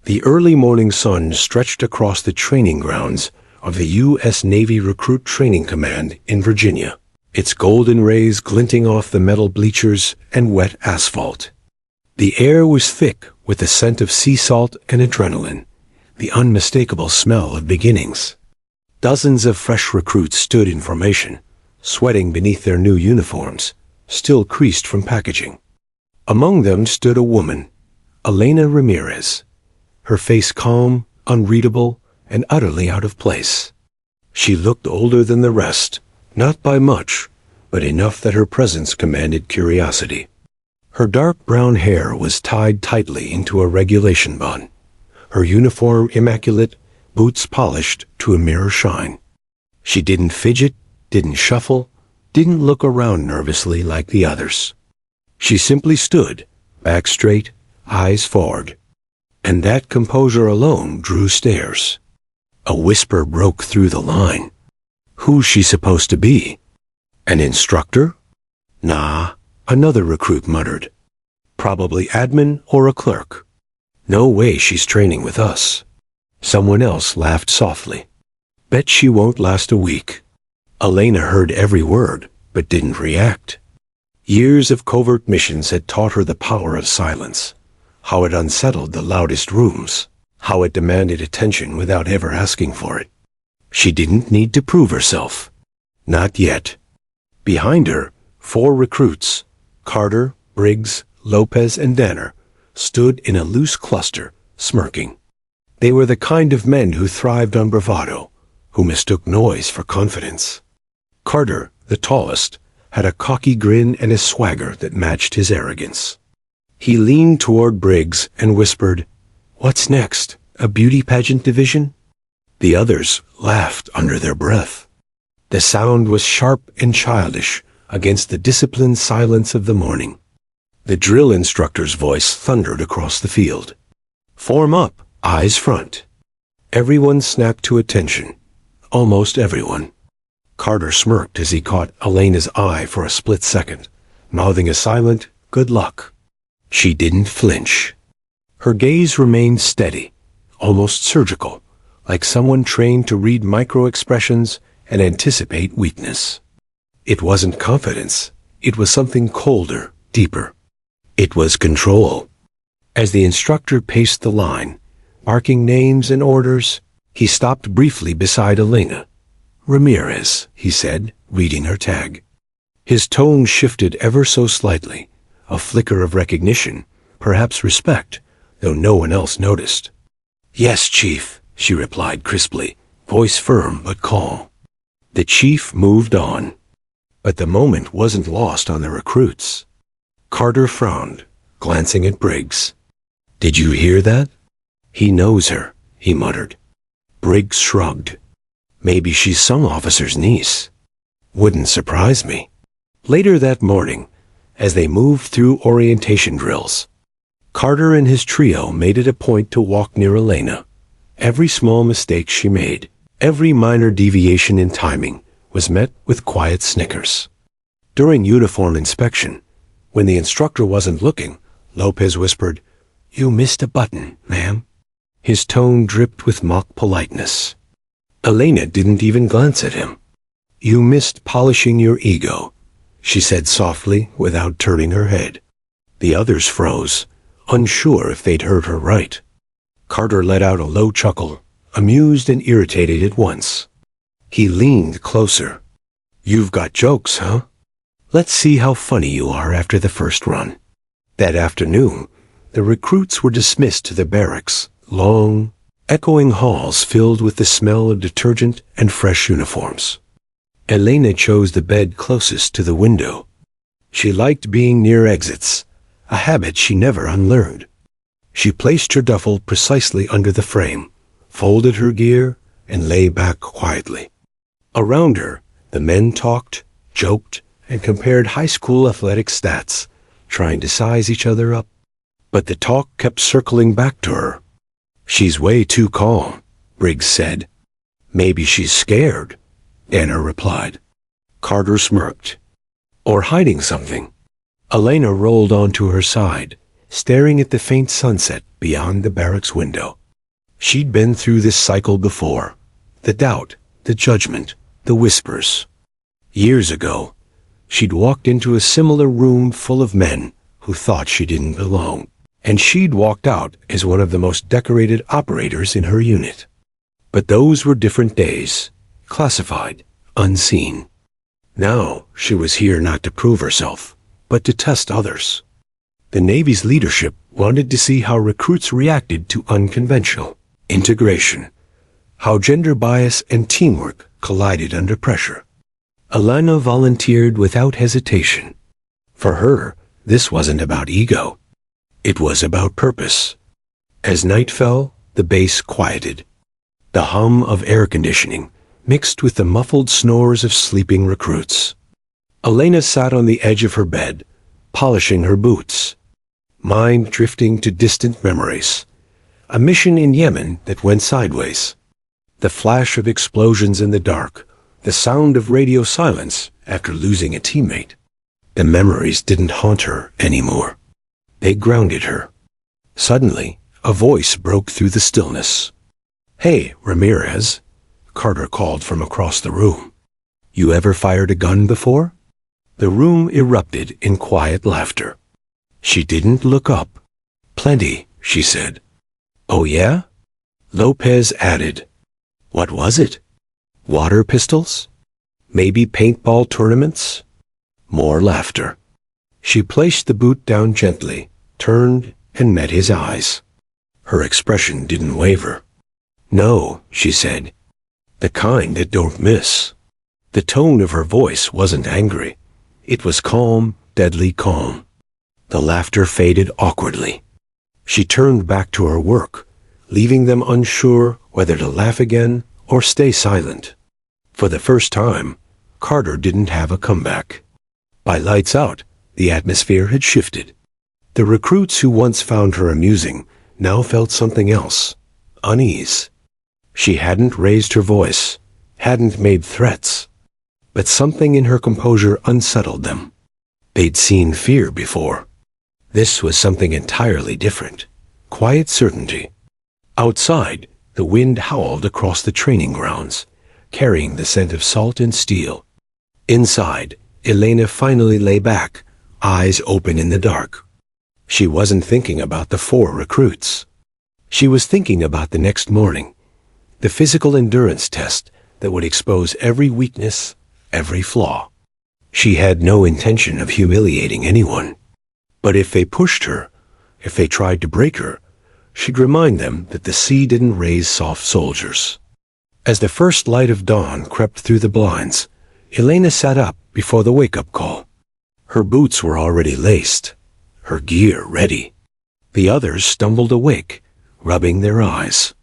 The early morning sun stretched across the training grounds of the U.S. Navy Recruit Training Command in Virginia, its golden rays glinting off the metal bleachers and wet asphalt. The air was thick with the scent of sea salt and adrenaline, the unmistakable smell of beginnings. Dozens of fresh recruits stood in formation, sweating beneath their new uniforms, still creased from packaging. Among them stood a woman, Elena Ramirez, her face calm, unreadable, and utterly out of place. She looked older than the rest, not by much, but enough that her presence commanded curiosity. Her dark brown hair was tied tightly into a regulation bun, her uniform immaculate, boots polished to a mirror shine. She didn't fidget, didn't shuffle, didn't look around nervously like the others. She simply stood, back straight, eyes forward. And that composure alone drew stares. A whisper broke through the line. Who's she supposed to be? An instructor? Nah, another recruit muttered. Probably admin or a clerk. No way she's training with us. Someone else laughed softly. Bet she won't last a week. Elena heard every word, but didn't react. Years of covert missions had taught her the power of silence, how it unsettled the loudest rooms, how it demanded attention without ever asking for it. She didn't need to prove herself. Not yet. Behind her, 4 recruits, Carter, Briggs, Lopez, and Danner, stood in a loose cluster, smirking. They were the kind of men who thrived on bravado, who mistook noise for confidence. Carter, the tallest, had a cocky grin and a swagger that matched his arrogance. He leaned toward Briggs and whispered, "What's next? A beauty pageant division?" The others laughed under their breath. The sound was sharp and childish against the disciplined silence of the morning. The drill instructor's voice thundered across the field. "Form up, eyes front." Everyone snapped to attention. Almost everyone. Carter smirked as he caught Elena's eye for a split second, mouthing a silent, "Good luck." She didn't flinch. Her gaze remained steady, almost surgical, like someone trained to read micro-expressions and anticipate weakness. It wasn't confidence. It was something colder, deeper. It was control. As the instructor paced the line, barking names and orders, he stopped briefly beside Elena. "Ramirez," he said, reading her tag. His tone shifted ever so slightly, a flicker of recognition, perhaps respect, though no one else noticed. "Yes, Chief," she replied crisply, voice firm but calm. The chief moved on. But the moment wasn't lost on the recruits. Carter frowned, glancing at Briggs. "Did you hear that?" "He knows her," he muttered. Briggs shrugged. "Maybe she's some officer's niece." "Wouldn't surprise me." Later that morning, as they moved through orientation drills, Carter and his trio made it a point to walk near Elena. Every small mistake she made, every minor deviation in timing, was met with quiet snickers. During uniform inspection, when the instructor wasn't looking, Lopez whispered, "You missed a button, ma'am." His tone dripped with mock politeness. Elena didn't even glance at him. "You missed polishing your ego," she said softly without turning her head. The others froze, unsure if they'd heard her right. Carter let out a low chuckle, amused and irritated at once. He leaned closer. "You've got jokes, huh? Let's see how funny you are after the first run." That afternoon, the recruits were dismissed to the barracks, long, echoing halls filled with the smell of detergent and fresh uniforms. Elena chose the bed closest to the window. She liked being near exits, a habit she never unlearned. She placed her duffel precisely under the frame, folded her gear, and lay back quietly. Around her, the men talked, joked, and compared high school athletic stats, trying to size each other up. But the talk kept circling back to her. "She's way too calm," Briggs said. "Maybe she's scared," Danner replied. Carter smirked. "Or hiding something." Elena rolled onto her side, staring at the faint sunset beyond the barracks window. She'd been through this cycle before. The doubt, the judgment, the whispers. Years ago, she'd walked into a similar room full of men who thought she didn't belong. And she'd walked out as one of the most decorated operators in her unit. But those were different days, classified, unseen. Now she was here not to prove herself, but to test others. The Navy's leadership wanted to see how recruits reacted to unconventional integration, how gender bias and teamwork collided under pressure. Elena volunteered without hesitation. For her, this wasn't about ego. It was about purpose. As night fell, the base quieted. The hum of air conditioning mixed with the muffled snores of sleeping recruits. Elena sat on the edge of her bed, polishing her boots, mind drifting to distant memories. A mission in Yemen that went sideways. The flash of explosions in the dark, the sound of radio silence after losing a teammate. The memories didn't haunt her anymore. They grounded her. Suddenly, a voice broke through the stillness. "Hey, Ramirez," Carter called from across the room. "You ever fired a gun before?" The room erupted in quiet laughter. She didn't look up. "Plenty," she said. "Oh yeah?" Lopez added. "What was it? Water pistols? Maybe paintball tournaments?" More laughter. She placed the boot down gently, turned, and met his eyes. Her expression didn't waver. "No," she said. "The kind that don't miss." The tone of her voice wasn't angry. It was calm, deadly calm. The laughter faded awkwardly. She turned back to her work, leaving them unsure whether to laugh again or stay silent. For the first time, Carter didn't have a comeback. By lights out, the atmosphere had shifted. The recruits who once found her amusing now felt something else, unease. She hadn't raised her voice, hadn't made threats, but something in her composure unsettled them. They'd seen fear before. This was something entirely different, quiet certainty. Outside, the wind howled across the training grounds, carrying the scent of salt and steel. Inside, Elena finally lay back, eyes open in the dark. She wasn't thinking about the 4 recruits. She was thinking about the next morning, the physical endurance test that would expose every weakness, every flaw. She had no intention of humiliating anyone. But if they pushed her, if they tried to break her, she'd remind them that the sea didn't raise soft soldiers. As the first light of dawn crept through the blinds, Elena sat up before the wake-up call. Her boots were already laced, her gear ready. The others stumbled awake, rubbing their eyes.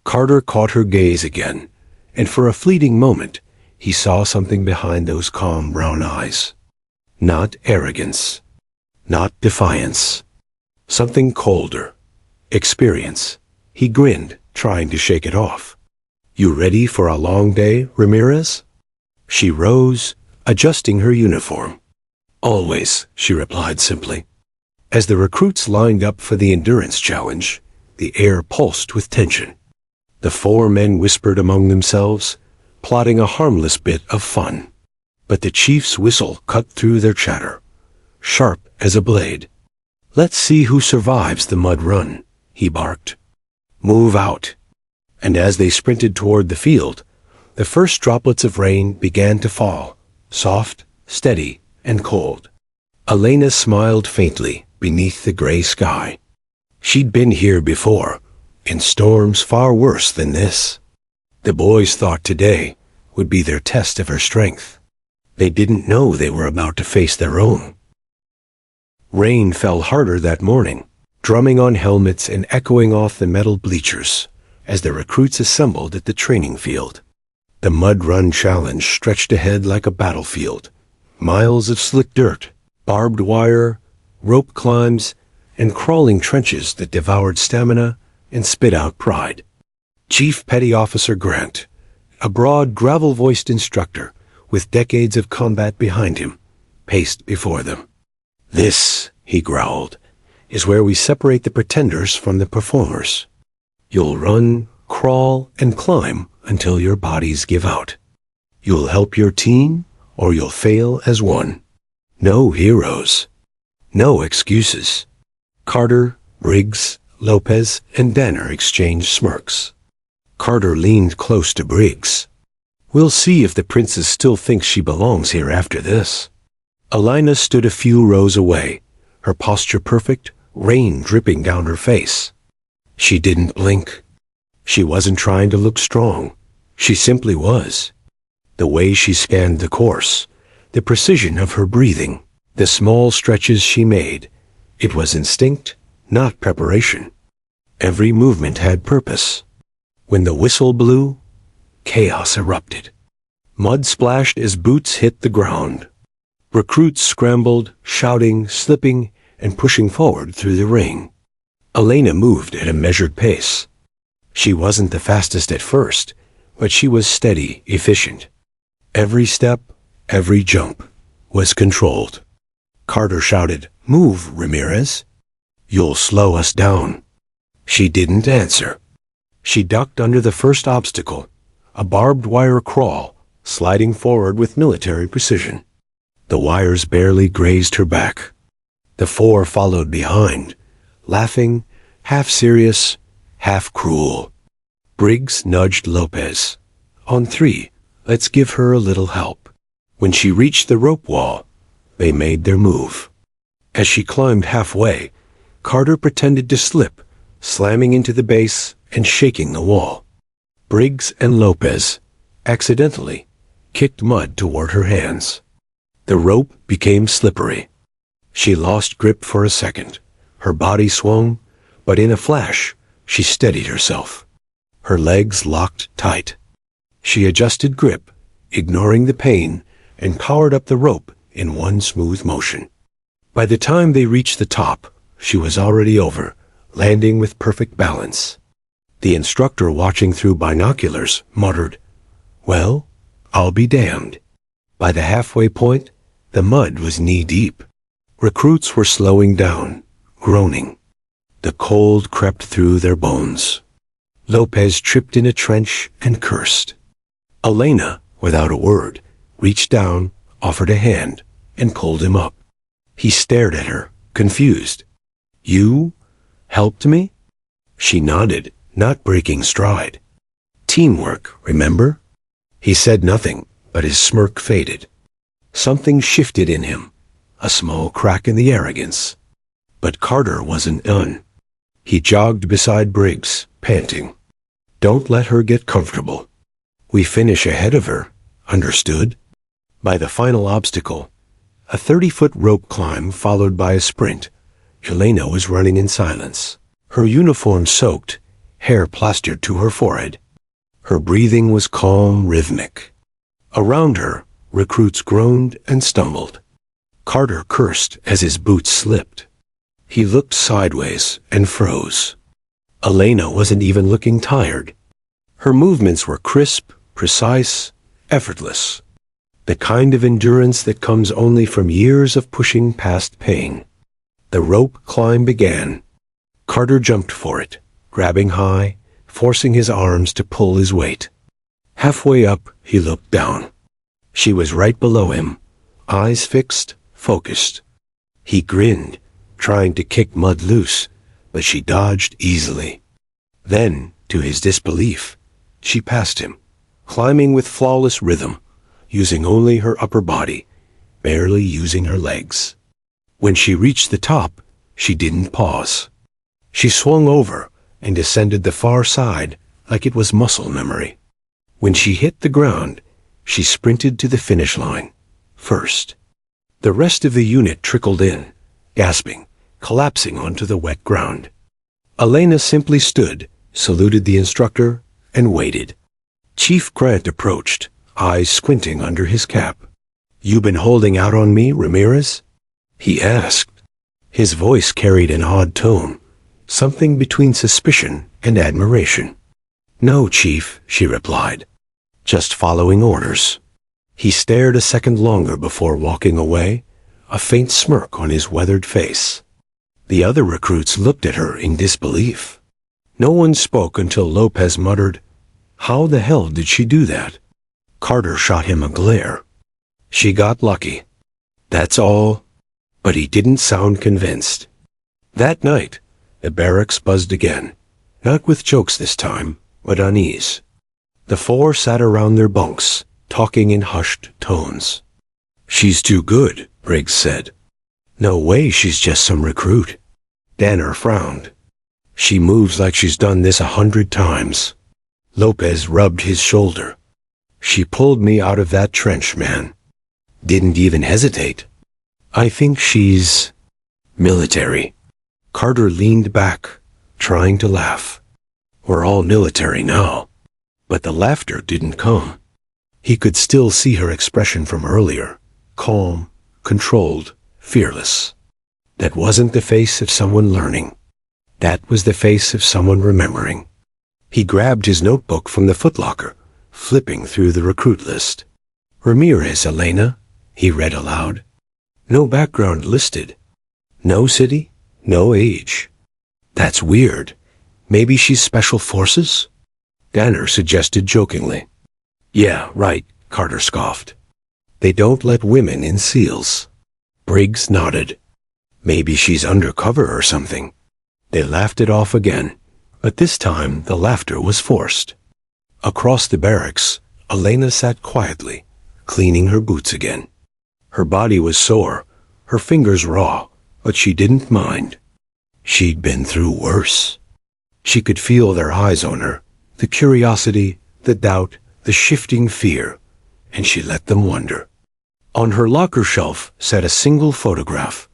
Carter caught her gaze again, and for a fleeting moment, he saw something behind those calm brown eyes. Not arrogance, not defiance. Something colder. Experience. He grinned, trying to shake it off. "You ready for a long day, Ramirez?" She rose, adjusting her uniform. "Always," she replied simply. As the recruits lined up for the endurance challenge, the air pulsed with tension. The 4 men whispered among themselves, plotting a harmless bit of fun. But the chief's whistle cut through their chatter, sharp as a blade. "Let's see who survives the mud run," he barked. "Move out." And as they sprinted toward the field, the first droplets of rain began to fall, soft, steady, and cold. Elena smiled faintly beneath the gray sky. She'd been here before, in storms far worse than this. The boys thought today would be their test of her strength. They didn't know they were about to face their own. Rain fell harder that morning, drumming on helmets and echoing off the metal bleachers as the recruits assembled at the training field. The mud run challenge stretched ahead like a battlefield. Miles of slick dirt, barbed wire, rope climbs, and crawling trenches that devoured stamina and spit out pride. Chief Petty Officer Grant, a broad, gravel-voiced instructor with decades of combat behind him, paced before them. "This," he growled, "is where we separate the pretenders from the performers. You'll run, crawl, and climb until your bodies give out. You'll help your team, or you'll fail as one. No heroes. No excuses. Carter, Briggs, Lopez, and Danner exchanged smirks. Carter leaned close to Briggs. We'll see if the princess still thinks she belongs here after this. Elena stood a few rows away, her posture perfect, rain dripping down her face. She didn't blink. She wasn't trying to look strong. She simply was. The way she scanned the course, the precision of her breathing, the small stretches she made, it was instinct, not preparation. Every movement had purpose. When the whistle blew, chaos erupted. Mud splashed as boots hit the ground. Recruits scrambled, shouting, slipping, and pushing forward through the ring. Elena moved at a measured pace. She wasn't the fastest at first, but she was steady, efficient. Every step, every jump, was controlled. Carter shouted, "Move, Ramirez. You'll slow us down." She didn't answer. She ducked under the first obstacle, a barbed wire crawl, sliding forward with military precision. The wires barely grazed her back. The four followed behind, laughing, half serious, half cruel. Briggs nudged Lopez. "On three, let's give her a little help." When she reached the rope wall, they made their move. As she climbed halfway, Carter pretended to slip, slamming into the base and shaking the wall. Briggs and Lopez, accidentally, kicked mud toward her hands. The rope became slippery. She lost grip for a second. Her body swung, but in a flash, she steadied herself. Her legs locked tight. She adjusted grip, ignoring the pain, and powered up the rope in one smooth motion. By the time they reached the top, she was already over, landing with perfect balance. The instructor watching through binoculars muttered, "Well, I'll be damned." By the halfway point, the mud was knee-deep. Recruits were slowing down, groaning. The cold crept through their bones. Lopez tripped in a trench and cursed. Elena, without a word, reached down, offered a hand, and pulled him up. He stared at her, confused. "You helped me?" She nodded, not breaking stride. "Teamwork, remember?" He said nothing, but his smirk faded. Something shifted in him, a small crack in the arrogance. But Carter wasn't done. He jogged beside Briggs, panting. "Don't let her get comfortable. We finish ahead of her, understood?" By the final obstacle, a 30-foot rope climb followed by a sprint, Elena was running in silence. Her uniform soaked, hair plastered to her forehead. Her breathing was calm, rhythmic. Around her, recruits groaned and stumbled. Carter cursed as his boots slipped. He looked sideways and froze. Elena wasn't even looking tired. Her movements were crisp, precise, effortless. The kind of endurance that comes only from years of pushing past pain. The rope climb began. Carter jumped for it, grabbing high, forcing his arms to pull his weight. Halfway up, he looked down. She was right below him, eyes fixed, focused. He grinned, trying to kick mud loose, but she dodged easily. Then, to his disbelief, she passed him, climbing with flawless rhythm, using only her upper body, barely using her legs. When she reached the top, she didn't pause. She swung over and descended the far side like it was muscle memory. When she hit the ground, she sprinted to the finish line, first. The rest of the unit trickled in, gasping, collapsing onto the wet ground. Elena simply stood, saluted the instructor, and waited. Chief Grant approached, eyes squinting under his cap. "You been holding out on me, Ramirez?" he asked. His voice carried an odd tone, something between suspicion and admiration. "No, Chief," she replied. "Just following orders." He stared a second longer before walking away, a faint smirk on his weathered face. The other recruits looked at her in disbelief. No one spoke until Lopez muttered, "How the hell did she do that?" Carter shot him a glare. "She got lucky. That's all." But he didn't sound convinced. That night, the barracks buzzed again, not with jokes this time, but unease. The four sat around their bunks, talking in hushed tones. "She's too good," Briggs said. "No way, she's just some recruit." Danner frowned. "She moves like she's done this 100 times. Lopez rubbed his shoulder. "She pulled me out of that trench, man. Didn't even hesitate. I think she's military." Carter leaned back, trying to laugh. "We're all military now." But the laughter didn't come. He could still see her expression from earlier, calm, controlled, fearless. That wasn't the face of someone learning. That was the face of someone remembering. He grabbed his notebook from the footlocker, flipping through the recruit list. "Ramirez, Elena," he read aloud. "No background listed. No city, no age. That's weird. Maybe she's Special Forces?" Danner suggested jokingly. "Yeah, right," Carter scoffed. "They don't let women in SEALs." Briggs nodded. "Maybe she's undercover or something." They laughed it off again, but this time the laughter was forced. Across the barracks, Elena sat quietly, cleaning her boots again. Her body was sore, her fingers raw, but she didn't mind. She'd been through worse. She could feel their eyes on her, the curiosity, the doubt, the shifting fear, and she let them wonder. On her locker shelf sat a single photograph.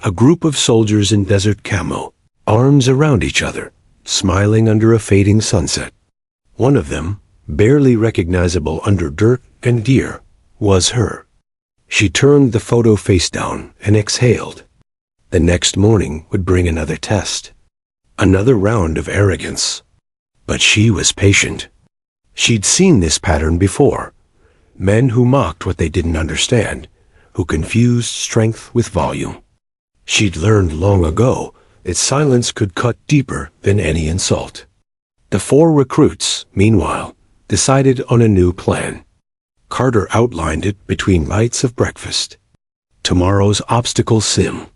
A group of soldiers in desert camo, arms around each other, smiling under a fading sunset. One of them, barely recognizable under dirt and deer, was her. She turned the photo face down and exhaled. The next morning would bring another test. Another round of arrogance. But she was patient. She'd seen this pattern before. Men who mocked what they didn't understand, who confused strength with volume. She'd learned long ago that silence could cut deeper than any insult. The four recruits, meanwhile, decided on a new plan. Carter outlined it between bites of breakfast. Tomorrow's obstacle sim.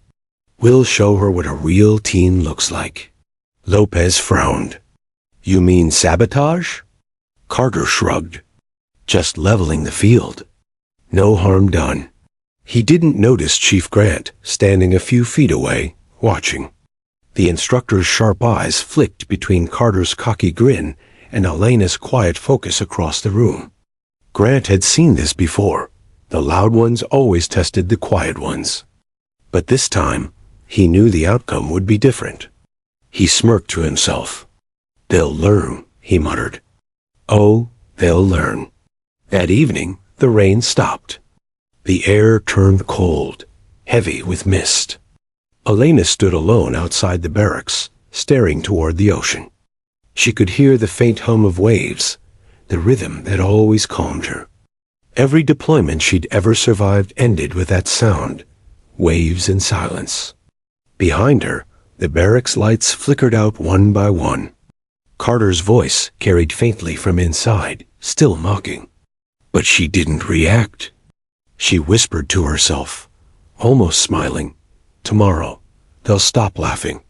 We'll show her what a real teen looks like. Lopez frowned. "You mean sabotage?" Carter shrugged. "Just leveling the field. No harm done." He didn't notice Chief Grant standing a few feet away, watching. The instructor's sharp eyes flicked between Carter's cocky grin and Elena's quiet focus across the room. Grant had seen this before. The loud ones always tested the quiet ones. But this time, he knew the outcome would be different. He smirked to himself. "They'll learn," he muttered. "Oh, they'll learn." That evening, the rain stopped. The air turned cold, heavy with mist. Elena stood alone outside the barracks, staring toward the ocean. She could hear the faint hum of waves, the rhythm that always calmed her. Every deployment she'd ever survived ended with that sound, waves and silence. Behind her, the barracks lights flickered out one by one. Carter's voice carried faintly from inside, still mocking. But she didn't react. She whispered to herself, almost smiling, "Tomorrow, they'll stop laughing."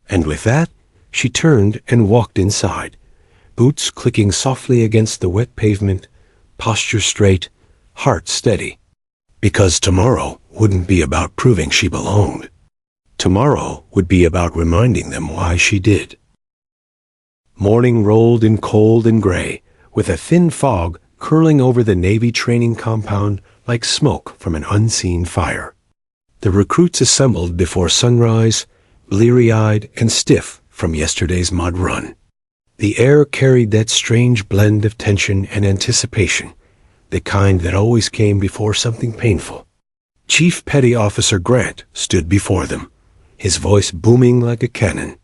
And with that, she turned and walked inside, boots clicking softly against the wet pavement, posture straight, heart steady. Because tomorrow wouldn't be about proving she belonged. Tomorrow would be about reminding them why she did. Morning rolled in cold and gray, with a thin fog curling over the Navy training compound like smoke from an unseen fire. The recruits assembled before sunrise, bleary-eyed and stiff from yesterday's mud run. The air carried that strange blend of tension and anticipation, the kind that always came before something painful. Chief Petty Officer Grant stood before them, his voice booming like a cannon.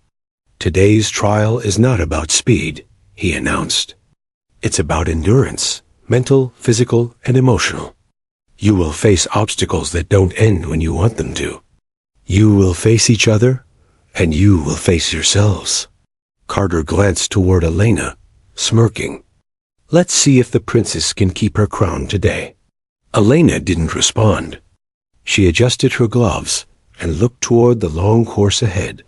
"Today's trial is not about speed," he announced. "It's about endurance, mental, physical, and emotional. You will face obstacles that don't end when you want them to. You will face each other, and you will face yourselves." Carter glanced toward Elena, smirking. Let's see if the princess can keep her crown today. Elena didn't respond. She adjusted her gloves and looked toward the long course ahead.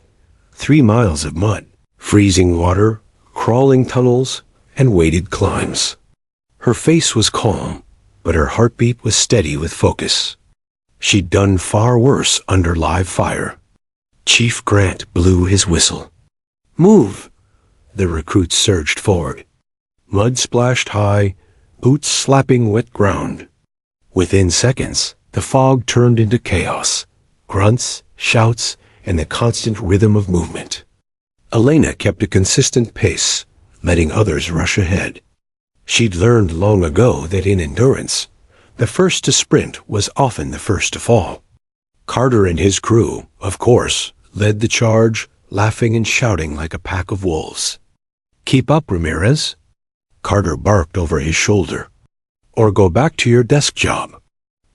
3 miles of mud, freezing water, crawling tunnels, and weighted climbs. Her face was calm, but her heartbeat was steady with focus. She'd done far worse under live fire. Chief Grant blew his whistle. Move! The recruits surged forward. Mud splashed high, boots slapping wet ground. Within seconds, the fog turned into chaos. Grunts, shouts, and the constant rhythm of movement. Elena kept a consistent pace, letting others rush ahead. She'd learned long ago that in endurance, the first to sprint was often the first to fall. Carter and his crew, of course, led the charge, laughing and shouting like a pack of wolves. Keep up, Ramirez. Carter barked over his shoulder. Or go back to your desk job.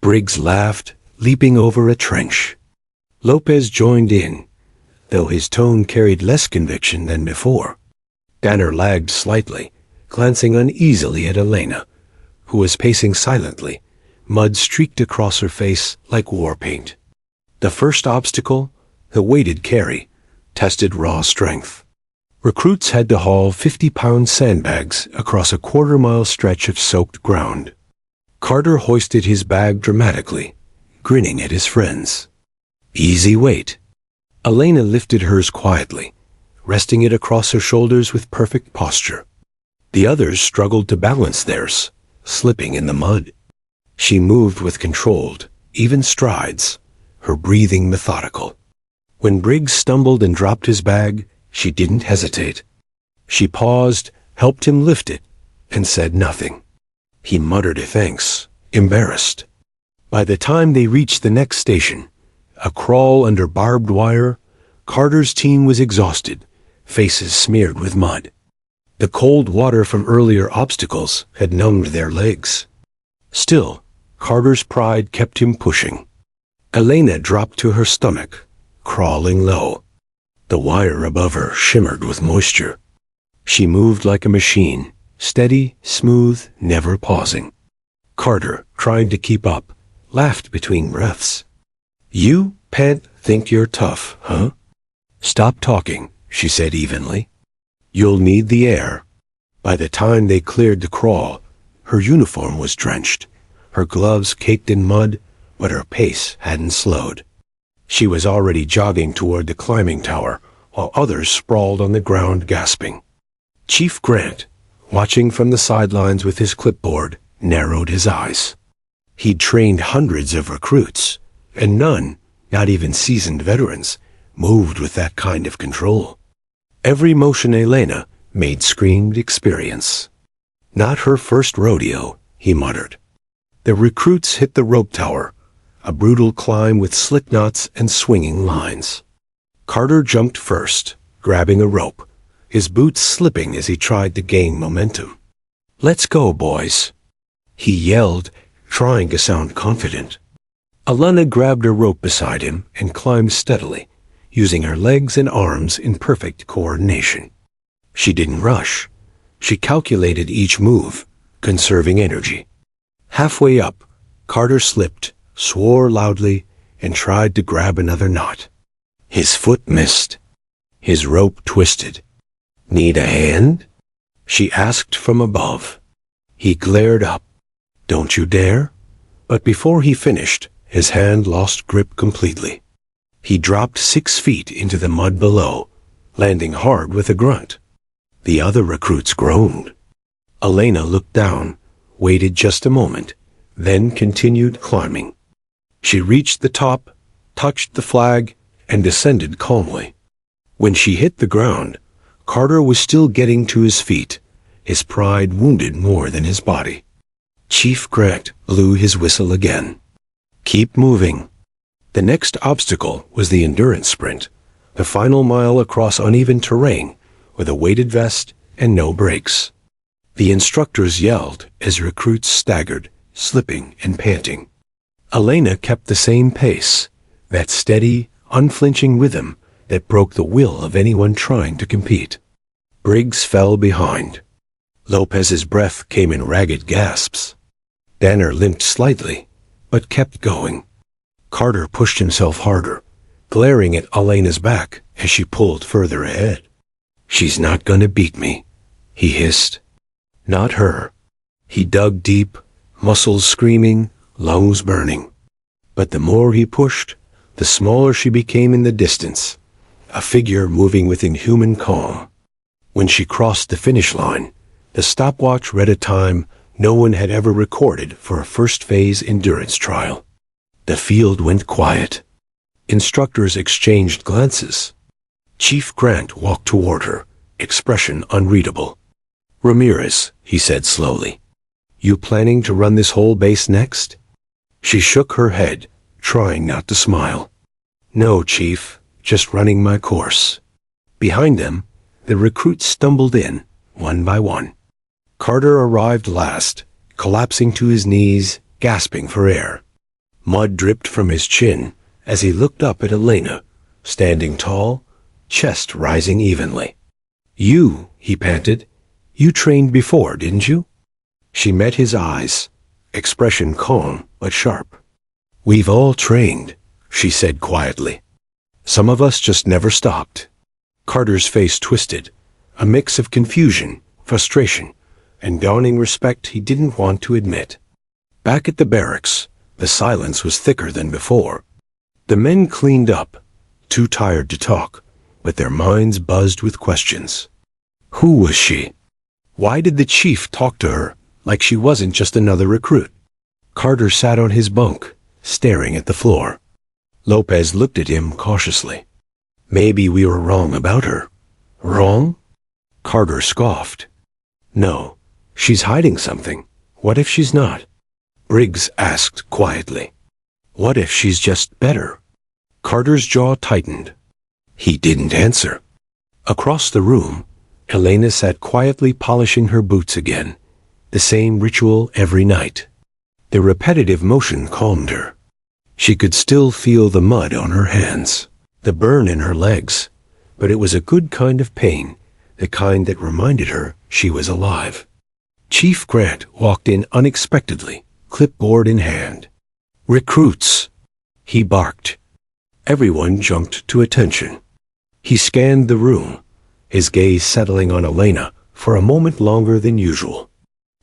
Briggs laughed, leaping over a trench. Lopez joined in, though his tone carried less conviction than before. Danner lagged slightly, glancing uneasily at Elena, who was pacing silently, mud streaked across her face like war paint. The first obstacle, the weighted carry, tested raw strength. Recruits had to haul 50-pound sandbags across a quarter-mile stretch of soaked ground. Carter hoisted his bag dramatically, grinning at his friends. Easy weight. Elena lifted hers quietly, resting it across her shoulders with perfect posture. The others struggled to balance theirs, slipping in the mud. She moved with controlled, even strides, her breathing methodical. When Briggs stumbled and dropped his bag, she didn't hesitate. She paused, helped him lift it, and said nothing. He muttered a thanks, embarrassed. By the time they reached the next station, a crawl under barbed wire, Carter's team was exhausted, faces smeared with mud. The cold water from earlier obstacles had numbed their legs. Still, Carter's pride kept him pushing. Elena dropped to her stomach, crawling low. The wire above her shimmered with moisture. She moved like a machine, steady, smooth, never pausing. Carter, trying to keep up, laughed between breaths. You, Pant, think you're tough, huh? Stop talking, she said evenly. You'll need the air. By the time they cleared the crawl, her uniform was drenched, her gloves caked in mud, but her pace hadn't slowed. She was already jogging toward the climbing tower, while others sprawled on the ground gasping. Chief Grant, watching from the sidelines with his clipboard, narrowed his eyes. He'd trained hundreds of recruits, and none, not even seasoned veterans, moved with that kind of control. Every motion Elena made screamed experience. Not her first rodeo, he muttered. The recruits hit the rope tower, a brutal climb with slip knots and swinging lines. Carter jumped first, grabbing a rope, his boots slipping as he tried to gain momentum. Let's go, boys, he yelled, trying to sound confident. Elena grabbed a rope beside him and climbed steadily, using her legs and arms in perfect coordination. She didn't rush. She calculated each move, conserving energy. Halfway up, Carter slipped, swore loudly, and tried to grab another knot. His foot missed. His rope twisted. Need a hand? She asked from above. He glared up. Don't you dare? But before he finished, his hand lost grip completely. He dropped 6 feet into the mud below, landing hard with a grunt. The other recruits groaned. Elena looked down, waited just a moment, then continued climbing. She reached the top, touched the flag, and descended calmly. When she hit the ground, Carter was still getting to his feet, his pride wounded more than his body. Chief Grant blew his whistle again. Keep moving. The next obstacle was the endurance sprint, the final mile across uneven terrain with a weighted vest and no brakes. The instructors yelled as recruits staggered, slipping and panting. Elena kept the same pace, that steady, unflinching rhythm that broke the will of anyone trying to compete. Briggs fell behind. Lopez's breath came in ragged gasps. Danner limped slightly, but kept going. Carter pushed himself harder, glaring at Elena's back as she pulled further ahead. "She's not gonna beat me," he hissed. "Not her." He dug deep, muscles screaming, lungs burning. But the more he pushed, the smaller she became in the distance, a figure moving with inhuman calm. When she crossed the finish line, the stopwatch read a time no one had ever recorded for a first-phase endurance trial. The field went quiet. Instructors exchanged glances. Chief Grant walked toward her, expression unreadable. "Ramirez," he said slowly, "you planning to run this whole base next?" She shook her head, trying not to smile. "No, Chief, just running my course." Behind them, the recruits stumbled in, one by one. Carter arrived last, collapsing to his knees, gasping for air. Mud dripped from his chin as he looked up at Elena, standing tall, chest rising evenly. "You," he panted, "you trained before, didn't you?" She met his eyes, expression calm but sharp. "We've all trained," she said quietly. "Some of us just never stopped." Carter's face twisted, a mix of confusion, frustration, and dawning respect he didn't want to admit. Back at the barracks, the silence was thicker than before. The men cleaned up, too tired to talk, but their minds buzzed with questions. Who was she? Why did the chief talk to her like she wasn't just another recruit? Carter sat on his bunk, staring at the floor. Lopez looked at him cautiously. "Maybe we were wrong about her." "Wrong?" Carter scoffed. "No, she's hiding something. What if she's not?" Briggs asked quietly. "What if she's just better?" Carter's jaw tightened. He didn't answer. Across the room, Elena sat quietly polishing her boots again, the same ritual every night. The repetitive motion calmed her. She could still feel the mud on her hands, the burn in her legs, but it was a good kind of pain, the kind that reminded her she was alive. Chief Grant walked in unexpectedly, clipboard in hand. "Recruits!" he barked. Everyone jumped to attention. He scanned the room, his gaze settling on Elena for a moment longer than usual.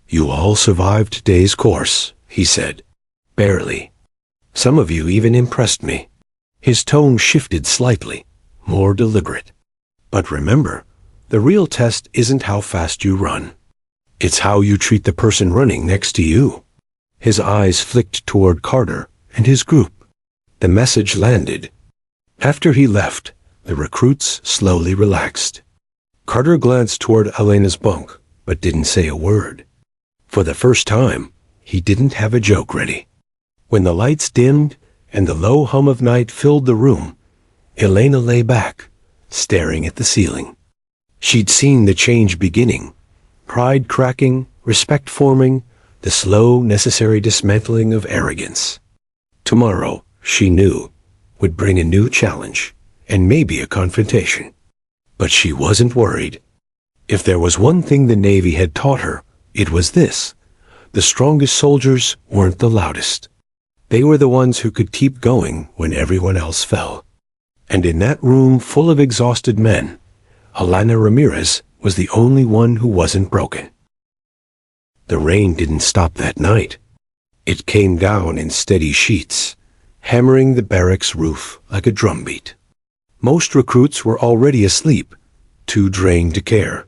"You all survived today's course," he said. "Barely. Some of you even impressed me." His tone shifted slightly, more deliberate. "But remember, the real test isn't how fast you run. It's how you treat the person running next to you." His eyes flicked toward Carter and his group. The message landed. After he left, the recruits slowly relaxed. Carter glanced toward Elena's bunk, but didn't say a word. For the first time, he didn't have a joke ready. When the lights dimmed and the low hum of night filled the room, Elena lay back, staring at the ceiling. She'd seen the change beginning, pride cracking, respect forming, the slow, necessary dismantling of arrogance. Tomorrow, she knew, would bring a new challenge, and maybe a confrontation. But she wasn't worried. If there was one thing the Navy had taught her, it was this: the strongest soldiers weren't the loudest. They were the ones who could keep going when everyone else fell. And in that room full of exhausted men, Elena Ramirez was the only one who wasn't broken. The rain didn't stop that night. It came down in steady sheets, hammering the barracks roof like a drumbeat. Most recruits were already asleep, too drained to care.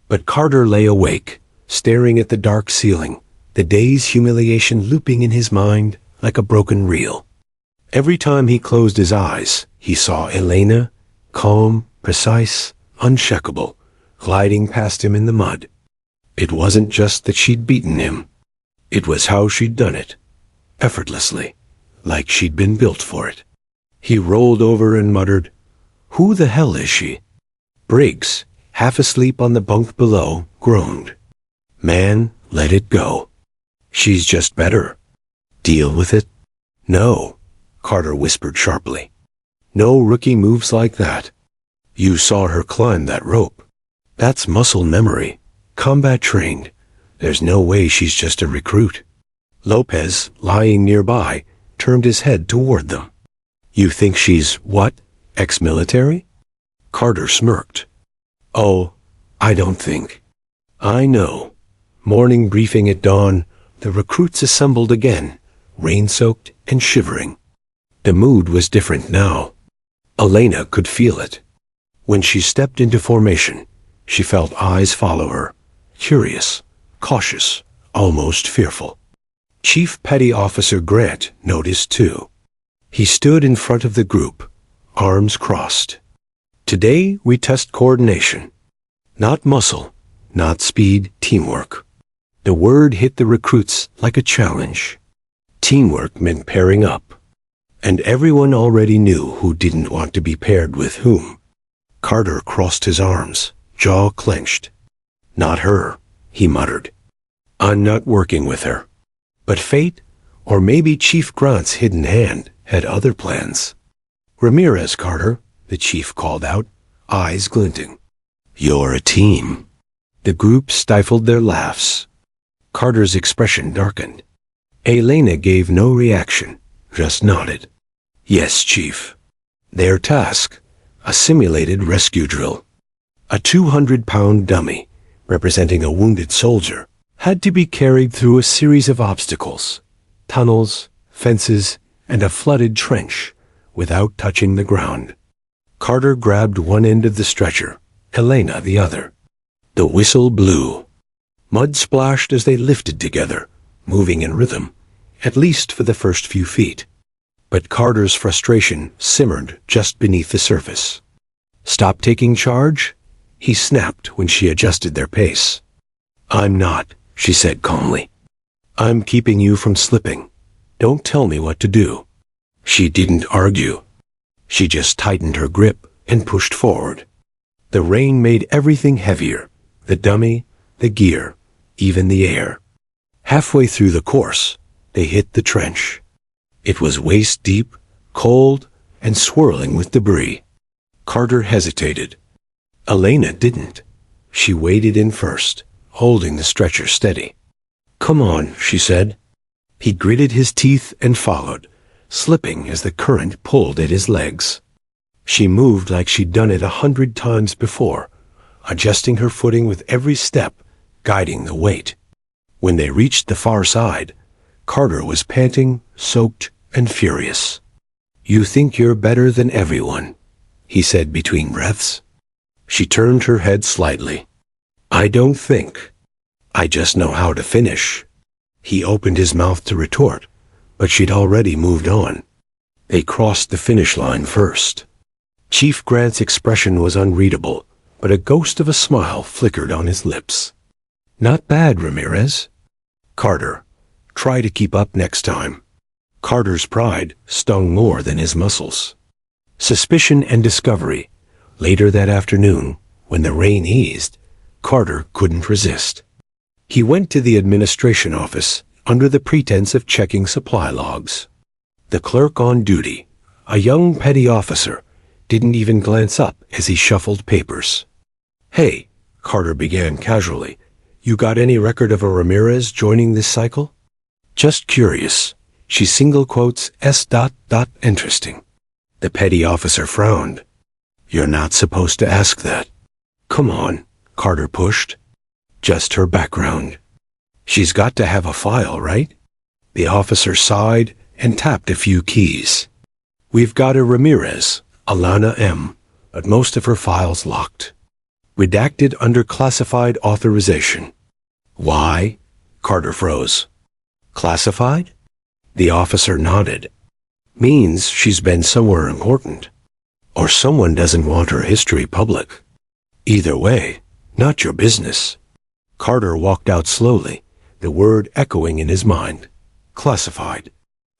But Carter lay awake, staring at the dark ceiling, the day's humiliation looping in his mind like a broken reel. Every time he closed his eyes, he saw Elena, calm, precise, unshakable, gliding past him in the mud. It wasn't just that she'd beaten him. It was how she'd done it, effortlessly, like she'd been built for it. He rolled over and muttered, "Who the hell is she?" Briggs, half asleep on the bunk below, groaned. "Man, let it go. She's just better. Deal with it." "No," Carter whispered sharply. "No rookie moves like that. You saw her climb that rope. That's muscle memory. Combat trained. There's no way she's just a recruit. Lopez, lying nearby, turned his head toward them. You think she's what? Ex-military? Carter smirked. Oh, I don't think. I know. Morning briefing at dawn, the recruits assembled again, rain-soaked and shivering. The mood was different now. Elena could feel it. When she stepped into formation, she felt eyes follow her, curious, cautious, almost fearful. Chief Petty Officer Grant noticed too. He stood in front of the group, arms crossed. Today we test coordination. Not muscle, not speed, teamwork. The word hit the recruits like a challenge. Teamwork meant pairing up. And everyone already knew who didn't want to be paired with whom. Carter crossed his arms, jaw clenched. Not her, he muttered. I'm not working with her. But fate, or maybe Chief Grant's hidden hand, had other plans. Ramirez, Carter, the chief called out, eyes glinting. You're a team. The group stifled their laughs. Carter's expression darkened. Elena gave no reaction, just nodded. Yes, Chief. Their task, a simulated rescue drill. A 200-pound dummy, representing a wounded soldier, had to be carried through a series of obstacles, tunnels, fences, and a flooded trench, without touching the ground. Carter grabbed one end of the stretcher, Elena the other. The whistle blew. Mud splashed as they lifted together, moving in rhythm, at least for the first few feet. But Carter's frustration simmered just beneath the surface. Stop taking charge? He snapped when she adjusted their pace. I'm not, she said calmly. I'm keeping you from slipping. Don't tell me what to do. She didn't argue. She just tightened her grip and pushed forward. The rain made everything heavier, the dummy, the gear, even the air. Halfway through the course, they hit the trench. It was waist-deep, cold, and swirling with debris. Carter hesitated. Elena didn't. She waded in first, holding the stretcher steady. Come on, she said. He gritted his teeth and followed, slipping as the current pulled at his legs. She moved like she'd done it 100 times before, adjusting her footing with every step, guiding the weight. When they reached the far side, Carter was panting, soaked, and furious. You think you're better than everyone, he said between breaths. She turned her head slightly. I don't think. I just know how to finish. He opened his mouth to retort, but she'd already moved on. They crossed the finish line first. Chief Grant's expression was unreadable, but a ghost of a smile flickered on his lips. Not bad, Ramirez. Carter, try to keep up next time. Carter's pride stung more than his muscles. Suspicion and discovery. Later that afternoon, when the rain eased, Carter couldn't resist. He went to the administration office under the pretense of checking supply logs. The clerk on duty, a young petty officer, didn't even glance up as he shuffled papers. Hey, Carter began casually, you got any record of a Ramirez joining this cycle? Just curious. She single quotes S. Interesting. The petty officer frowned. You're not supposed to ask that. Come on, Carter pushed. Just her background. She's got to have a file, right? The officer sighed and tapped a few keys. We've got a Ramirez, Alana M., but most of her files locked. Redacted under classified authorization. Why? Carter froze. Classified? The officer nodded. Means she's been somewhere important. Or someone doesn't want her history public. Either way, not your business. Carter walked out slowly, the word echoing in his mind. Classified.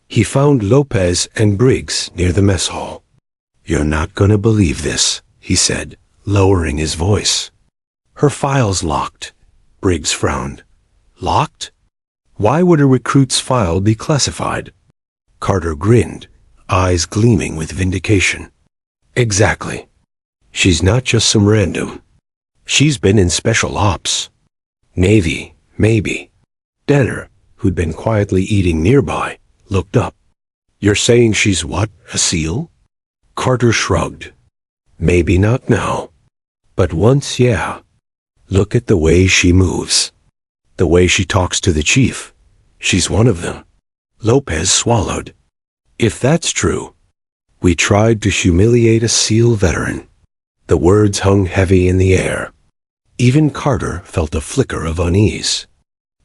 He found Lopez and Briggs near the mess hall. You're not gonna believe this, he said, lowering his voice. Her file's locked. Briggs frowned. Locked? Why would a recruit's file be classified? Carter grinned, eyes gleaming with vindication. Exactly. She's not just some random. She's been in special ops. Navy, maybe. Danner, who'd been quietly eating nearby, looked up. You're saying she's what, a SEAL? Carter shrugged. Maybe not now. But once, yeah. Look at the way she moves. The way she talks to the chief. She's one of them. Lopez swallowed. If that's true, we tried to humiliate a SEAL veteran. The words hung heavy in the air. Even Carter felt a flicker of unease.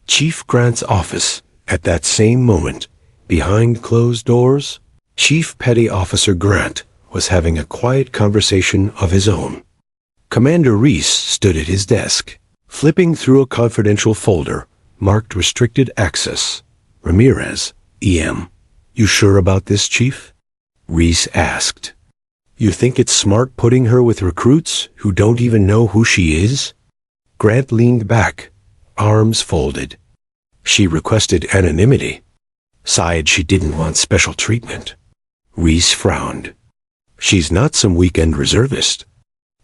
Chief Grant's office, at that same moment, behind closed doors, Chief Petty Officer Grant was having a quiet conversation of his own. Commander Reese stood at his desk, flipping through a confidential folder marked Restricted Access. Ramirez, EM. You sure about this, Chief? Reese asked. You think it's smart putting her with recruits who don't even know who she is? Grant leaned back, arms folded. She requested anonymity. Sighed she didn't want special treatment. Reese frowned. She's not some weekend reservist.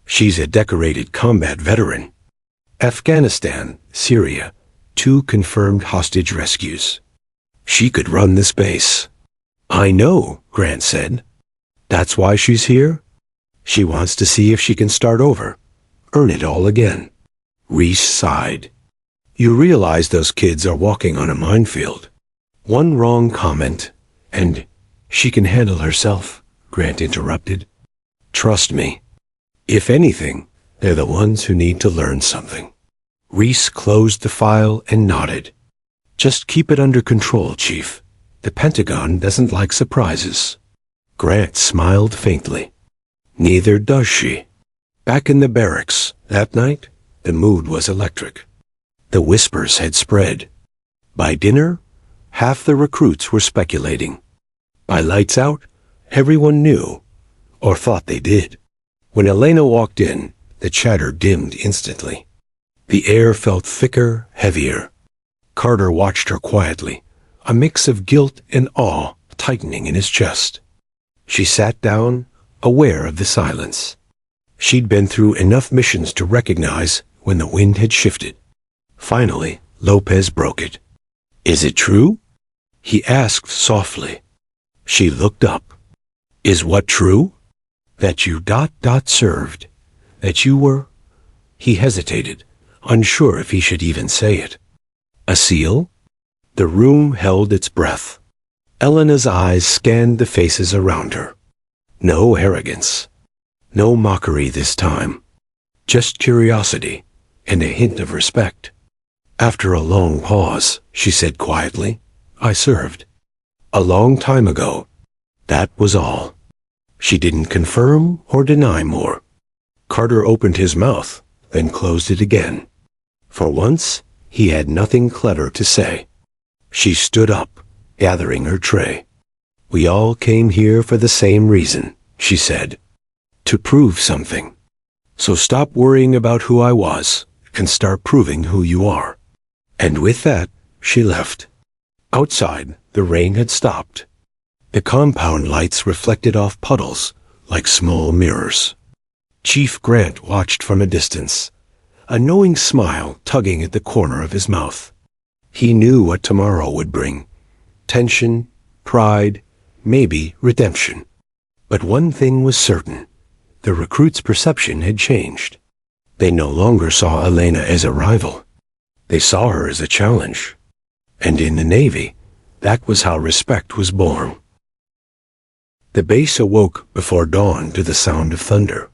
She's a decorated combat veteran. Afghanistan, Syria, 2 confirmed hostage rescues. She could run this base. I know, Grant said. That's why she's here? She wants to see if she can start over, earn it all again. Reese sighed. You realize those kids are walking on a minefield. One wrong comment, and she can handle herself, Grant interrupted. Trust me. If anything, they're the ones who need to learn something. Reese closed the file and nodded. Just keep it under control, Chief. The Pentagon doesn't like surprises. Grant smiled faintly. Neither does she. Back in the barracks, that night, the mood was electric. The whispers had spread. By dinner, half the recruits were speculating. By lights out, everyone knew, or thought they did. When Elena walked in, the chatter dimmed instantly. The air felt thicker, heavier. Carter watched her quietly, a mix of guilt and awe tightening in his chest. She sat down, aware of the silence. She'd been through enough missions to recognize when the wind had shifted. Finally, Lopez broke it. Is it true? He asked softly. She looked up. Is what true? That you served. That you were... He hesitated, unsure if he should even say it. A SEAL? The room held its breath. Elena's eyes scanned the faces around her. No arrogance. No mockery this time. Just curiosity and a hint of respect. After a long pause, she said quietly, I served. A long time ago. That was all. She didn't confirm or deny more. Carter opened his mouth, then closed it again. For once, he had nothing clever to say. She stood up, gathering her tray. We all came here for the same reason, she said. To prove something. So stop worrying about who I was, and start proving who you are. And with that, she left. Outside, the rain had stopped. The compound lights reflected off puddles like small mirrors. Chief Grant watched from a distance, a knowing smile tugging at the corner of his mouth. He knew what tomorrow would bring. Tension, pride, maybe redemption. But one thing was certain. The recruits' perception had changed. They no longer saw Elena as a rival. They saw her as a challenge. And in the Navy, that was how respect was born. The base awoke before dawn to the sound of thunder.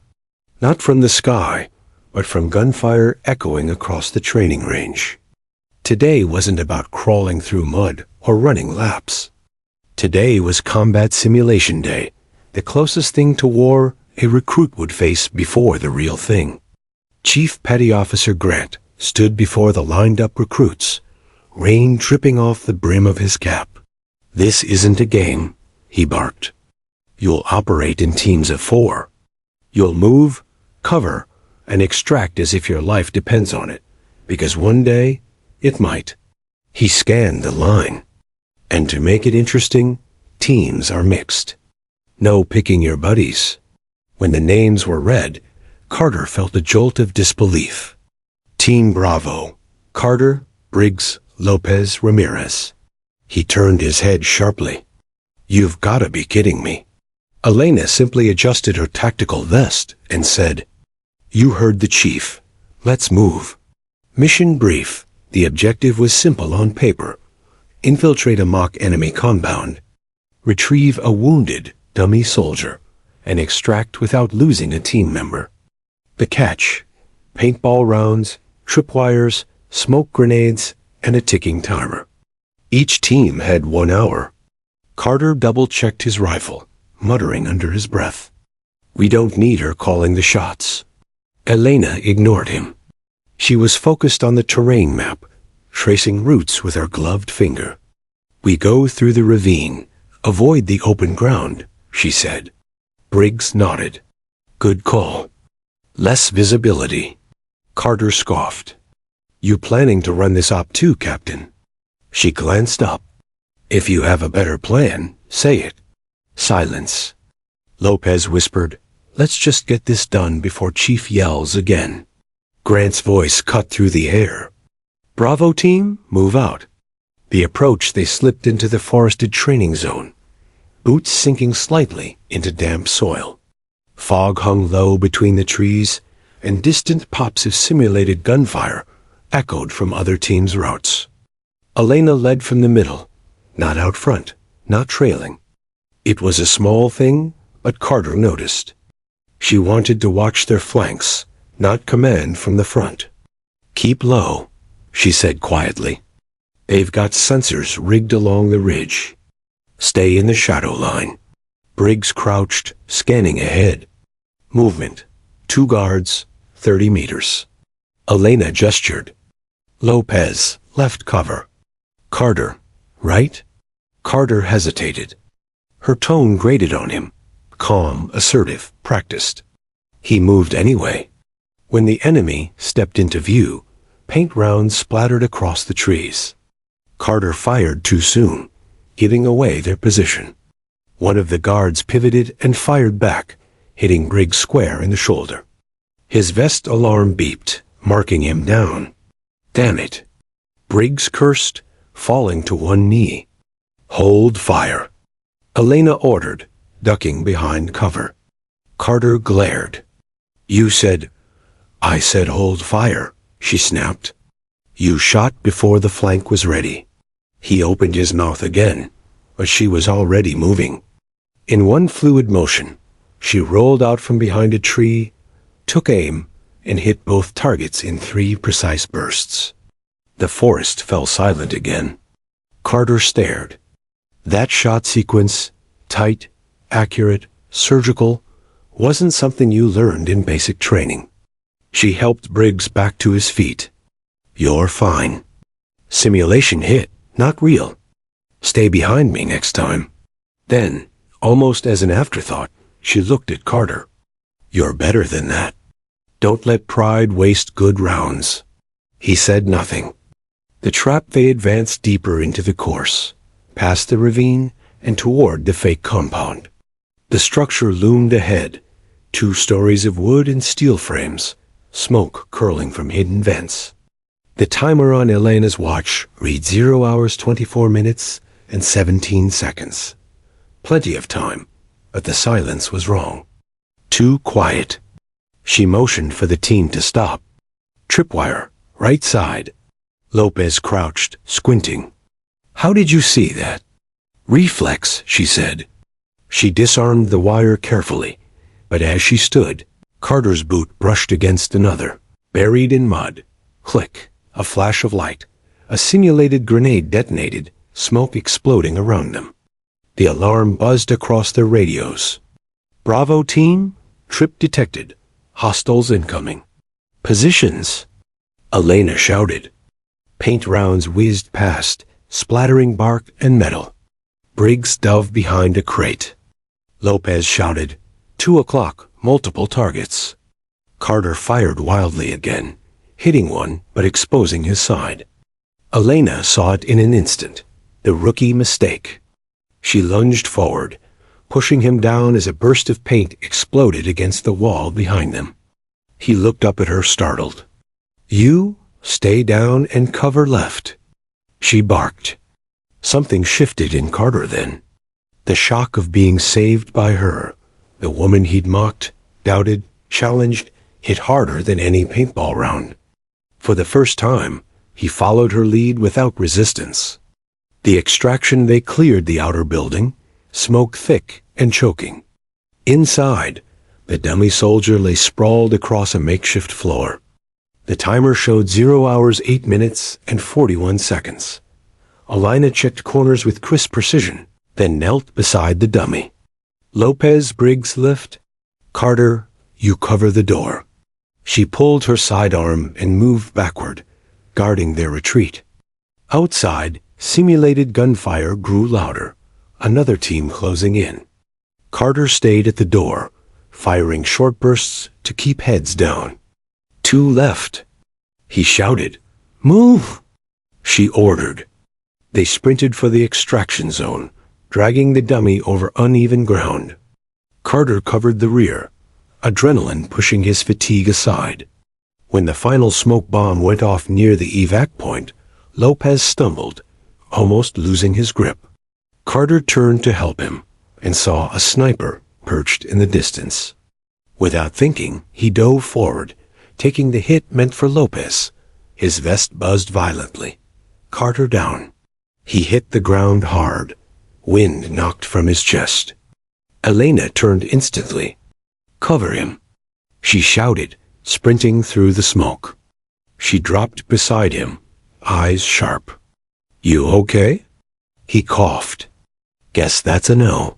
Not from the sky, but from gunfire echoing across the training range. Today wasn't about crawling through mud or running laps. Today was combat simulation day, the closest thing to war a recruit would face before the real thing. Chief Petty Officer Grant stood before the lined-up recruits, rain dripping off the brim of his cap. This isn't a game, he barked. You'll operate in teams of 4. You'll move, cover, and extract as if your life depends on it, because one day, it might. He scanned the line. And to make it interesting, teams are mixed. No picking your buddies. When the names were read, Carter felt a jolt of disbelief. Team Bravo. Carter, Briggs, Lopez, Ramirez. He turned his head sharply. You've got to be kidding me. Elena simply adjusted her tactical vest and said, You heard the chief. Let's move. Mission brief. The objective was simple on paper. Infiltrate a mock enemy compound. Retrieve a wounded, dummy soldier, and extract without losing a team member. The catch: paintball rounds, tripwires, smoke grenades, and a ticking timer. Each team had 1 hour. Carter double-checked his rifle, muttering under his breath. We don't need her calling the shots. Elena ignored him. She was focused on the terrain map, tracing routes with her gloved finger. We go through the ravine. Avoid the open ground, she said. Briggs nodded. Good call. Less visibility. Carter scoffed. You planning to run this op too, Captain? She glanced up. If you have a better plan, say it. Silence. Lopez whispered, Let's just get this done before Chief yells again. Grant's voice cut through the air. Bravo team, move out. The approach, they slipped into the forested training zone, boots sinking slightly into damp soil. Fog hung low between the trees, and distant pops of simulated gunfire echoed from other teams' routes. Elena led from the middle, not out front, not trailing. It was a small thing, but Carter noticed. She wanted to watch their flanks, not command from the front. Keep low, she said quietly. They've got sensors rigged along the ridge. Stay in the shadow line. Briggs crouched, scanning ahead. Movement. 2 guards, 30 meters. Elena gestured. Lopez, left cover. Carter, right? Carter hesitated. Her tone grated on him. Calm, assertive, practiced. He moved anyway. When the enemy stepped into view, paint rounds splattered across the trees. Carter fired too soon, giving away their position. One of the guards pivoted and fired back, hitting Briggs square in the shoulder. His vest alarm beeped, marking him down. Damn it. Briggs cursed, falling to one knee. Hold fire. Elena ordered, ducking behind cover. Carter glared. You said, I said hold fire, she snapped. You shot before the flank was ready. He opened his mouth again, but she was already moving. In one fluid motion, she rolled out from behind a tree, took aim, and hit both targets in 3 precise bursts. The forest fell silent again. Carter stared. That shot sequence, tight, accurate, surgical, wasn't something you learned in basic training. She helped Briggs back to his feet. You're fine. Simulation hit, not real. Stay behind me next time. Then, almost as an afterthought, she looked at Carter. You're better than that. Don't let pride waste good rounds. He said nothing. The trap, they advanced deeper into the course, past the ravine and toward the fake compound. The structure loomed ahead, 2 stories of wood and steel frames, smoke curling from hidden vents. The timer on Elena's watch read 0 hours 24 minutes and 17 seconds. Plenty of time, but the silence was wrong. Too quiet. She motioned for the team to stop. Tripwire, right side. Lopez crouched, squinting. How did you see that? Reflex, she said. She disarmed the wire carefully, but as she stood, Carter's boot brushed against another, buried in mud. Click, a flash of light. A simulated grenade detonated, smoke exploding around them. The alarm buzzed across their radios. Bravo team, trip detected. Hostiles incoming. Positions. Elena shouted. Paint rounds whizzed past, splattering bark and metal. Briggs dove behind a crate. Lopez shouted, 2 o'clock, multiple targets. Carter fired wildly again, hitting one but exposing his side. Elena saw it in an instant, the rookie mistake. She lunged forward, pushing him down as a burst of paint exploded against the wall behind them. He looked up at her, startled. You stay down and cover left, she barked. Something shifted in Carter then. The shock of being saved by her, the woman he'd mocked, doubted, challenged, hit harder than any paintball round. For the first time, he followed her lead without resistance. The extraction, they cleared the outer building, smoke thick and choking. Inside, the dummy soldier lay sprawled across a makeshift floor. The timer showed 0 hours 8 minutes and 41 seconds. Elena checked corners with crisp precision, then knelt beside the dummy. Lopez, Briggs, lift. Carter, you cover the door. She pulled her sidearm and moved backward, guarding their retreat. Outside, simulated gunfire grew louder, another team closing in. Carter stayed at the door, firing short bursts to keep heads down. 2 left. He shouted, "Move!" She ordered. They sprinted for the extraction zone, dragging the dummy over uneven ground. Carter covered the rear, adrenaline pushing his fatigue aside. When the final smoke bomb went off near the evac point, Lopez stumbled, almost losing his grip. Carter turned to help him and saw a sniper perched in the distance. Without thinking, he dove forward, taking the hit meant for Lopez. His vest buzzed violently. Carter down. He hit the ground hard. Wind knocked from his chest. Elena turned instantly. "Cover him," she shouted, sprinting through the smoke. She dropped beside him, eyes sharp. "You okay?" He coughed. "Guess that's a no.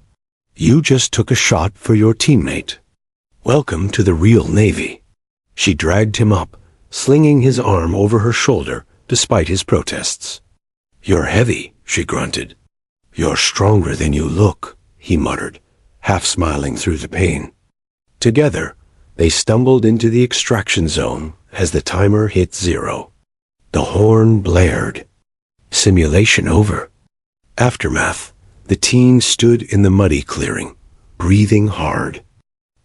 You just took a shot for your teammate. Welcome to the real Navy." She dragged him up, slinging his arm over her shoulder despite his protests. "You're heavy," she grunted. "You're stronger than you look," he muttered, half smiling through the pain. Together, they stumbled into the extraction zone as the timer hit 0. The horn blared. Simulation over. Aftermath. The team stood in the muddy clearing, breathing hard.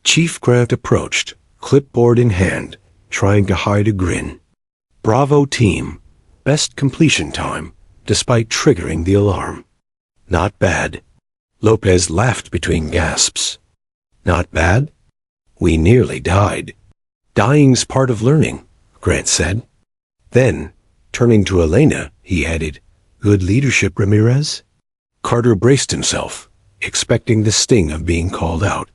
Chief Grant approached, clipboard in hand, trying to hide a grin. "Bravo team. Best completion time, despite triggering the alarm." "Not bad." Lopez laughed between gasps. "Not bad? We nearly died." "Dying's part of learning," Grant said. Then, turning to Elena, he added, "Good leadership, Ramirez?" Carter braced himself, expecting the sting of being called out.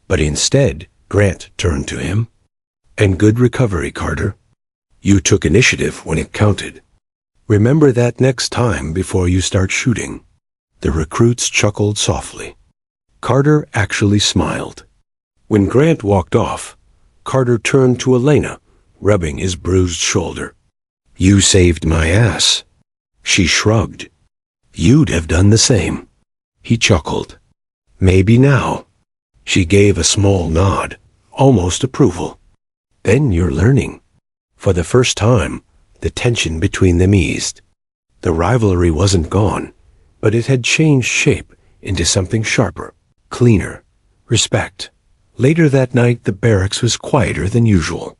But instead, Grant turned to him. "And good recovery, Carter. You took initiative when it counted. Remember that next time before you start shooting." The recruits chuckled softly. Carter actually smiled. When Grant walked off, Carter turned to Elena, rubbing his bruised shoulder. "You saved my ass." She shrugged. "You'd have done the same." He chuckled. "Maybe now." She gave a small nod, almost approval. "Then you're learning." For the first time, the tension between them eased. The rivalry wasn't gone, but it had changed shape into something sharper, cleaner, respect. Later that night, the barracks was quieter than usual.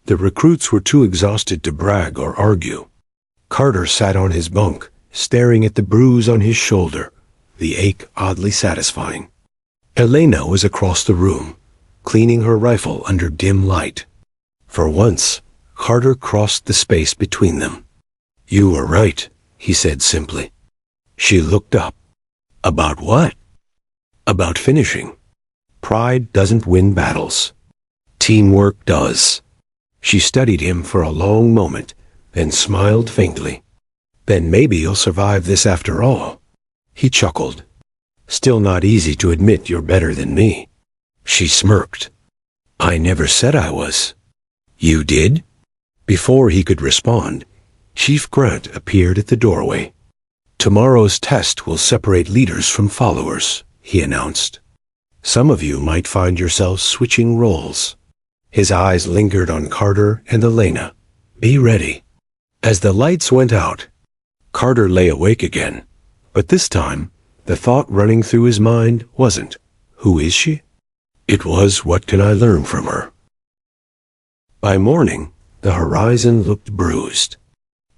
The recruits were too exhausted to brag or argue. Carter sat on his bunk, staring at the bruise on his shoulder, the ache oddly satisfying. Elena was across the room, cleaning her rifle under dim light. For once, Carter crossed the space between them. "You were right," he said simply. She looked up. "About what?" "About finishing. Pride doesn't win battles. Teamwork does." She studied him for a long moment, then smiled faintly. "Then maybe you'll survive this after all." He chuckled. "Still not easy to admit you're better than me." She smirked. "I never said I was." "You did?" Before he could respond, Chief Grant appeared at the doorway. "Tomorrow's test will separate leaders from followers," he announced. "Some of you might find yourselves switching roles." His eyes lingered on Carter and Elena. "Be ready." As the lights went out, Carter lay awake again, but this time, the thought running through his mind wasn't, "Who is she?" It was, "What can I learn from her?" By morning, the horizon looked bruised.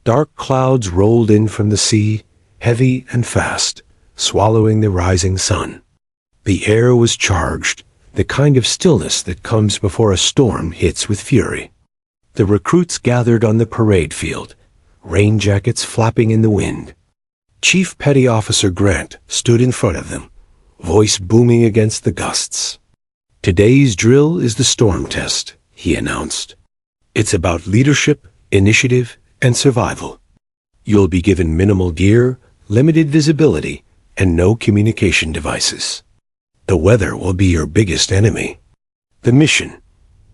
Dark clouds rolled in from the sea, heavy and fast, swallowing the rising sun. The air was charged, the kind of stillness that comes before a storm hits with fury. The recruits gathered on the parade field, rain jackets flapping in the wind. Chief Petty Officer Grant stood in front of them, voice booming against the gusts. "Today's drill is the storm test," he announced. "It's about leadership, initiative, and survival. You'll be given minimal gear, limited visibility, and no communication devices. The weather will be your biggest enemy. The mission: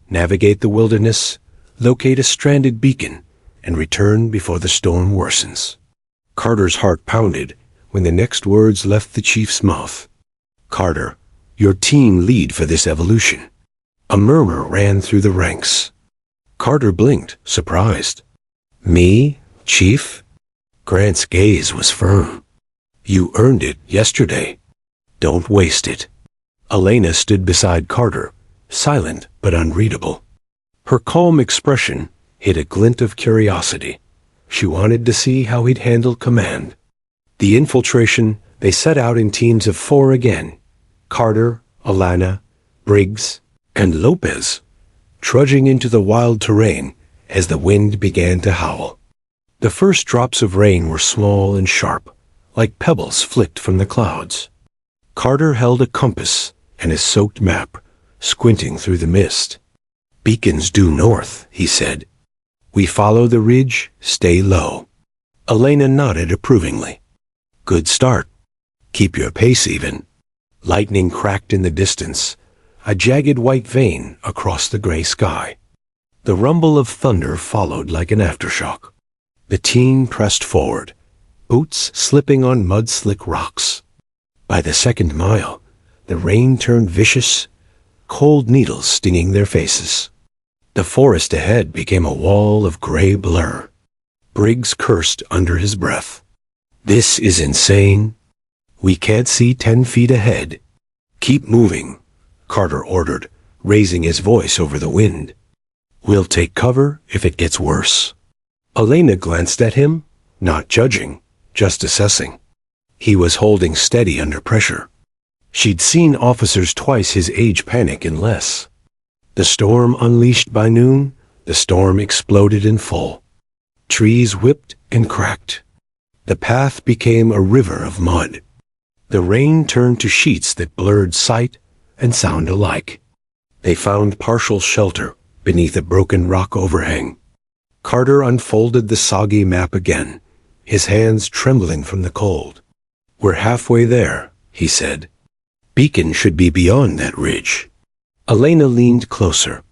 navigate the wilderness, locate a stranded beacon, and return before the storm worsens." Carter's heart pounded when the next words left the chief's mouth. "Carter, your team lead for this evolution." A murmur ran through the ranks. Carter blinked, surprised. "Me, Chief?" Grant's gaze was firm. "You earned it yesterday. Don't waste it." Elena stood beside Carter, silent but unreadable. Her calm expression hid a glint of curiosity. She wanted to see how he'd handle command. The infiltration, they set out in teams of 4 again. Carter, Alana, Briggs, and Lopez, trudging into the wild terrain as the wind began to howl. The first drops of rain were small and sharp, like pebbles flicked from the clouds. Carter held a compass and a soaked map, squinting through the mist. "Beacons due north," he said. "We follow the ridge, stay low." Elena nodded approvingly. "Good start. Keep your pace even." Lightning cracked in the distance, a jagged white vein across the gray sky. The rumble of thunder followed like an aftershock. The team pressed forward, boots slipping on mud-slick rocks. By the second mile, the rain turned vicious, cold needles stinging their faces. The forest ahead became a wall of gray blur. Briggs cursed under his breath. "This is insane. We can't see 10 feet ahead." "Keep moving," Carter ordered, raising his voice over the wind. "We'll take cover if it gets worse." Elena glanced at him, not judging, just assessing. He was holding steady under pressure. She'd seen officers twice his age panic in less. The storm unleashed by noon, the storm exploded in full. Trees whipped and cracked. The path became a river of mud. The rain turned to sheets that blurred sight and sound alike. They found partial shelter beneath a broken rock overhang. Carter unfolded the soggy map again, his hands trembling from the cold. "We're halfway there," he said. "Beacon should be beyond that ridge." Elena leaned closer,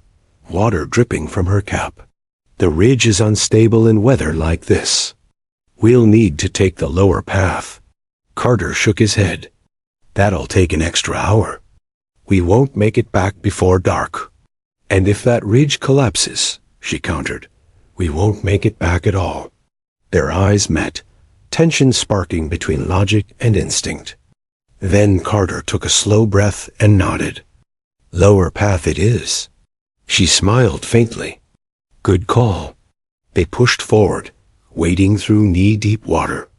water dripping from her cap. "The ridge is unstable in weather like this. We'll need to take the lower path." Carter shook his head. "That'll take an extra hour. We won't make it back before dark." "And if that ridge collapses," she countered, "we won't make it back at all." Their eyes met, tension sparking between logic and instinct. Then Carter took a slow breath and nodded. "Lower path it is." She smiled faintly. "Good call." They pushed forward, wading through knee-deep water.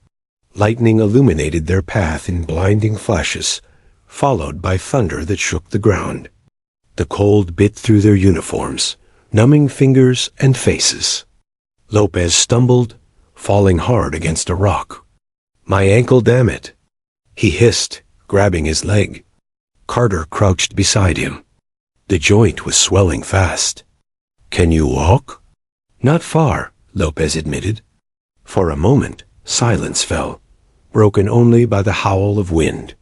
Lightning illuminated their path in blinding flashes, followed by thunder that shook the ground. The cold bit through their uniforms, numbing fingers and faces. Lopez stumbled, falling hard against a rock. "My ankle, damn it!" he hissed, grabbing his leg. Carter crouched beside him. The joint was swelling fast. "Can you walk?" "Not far," Lopez admitted. For a moment, silence fell, broken only by the howl of wind.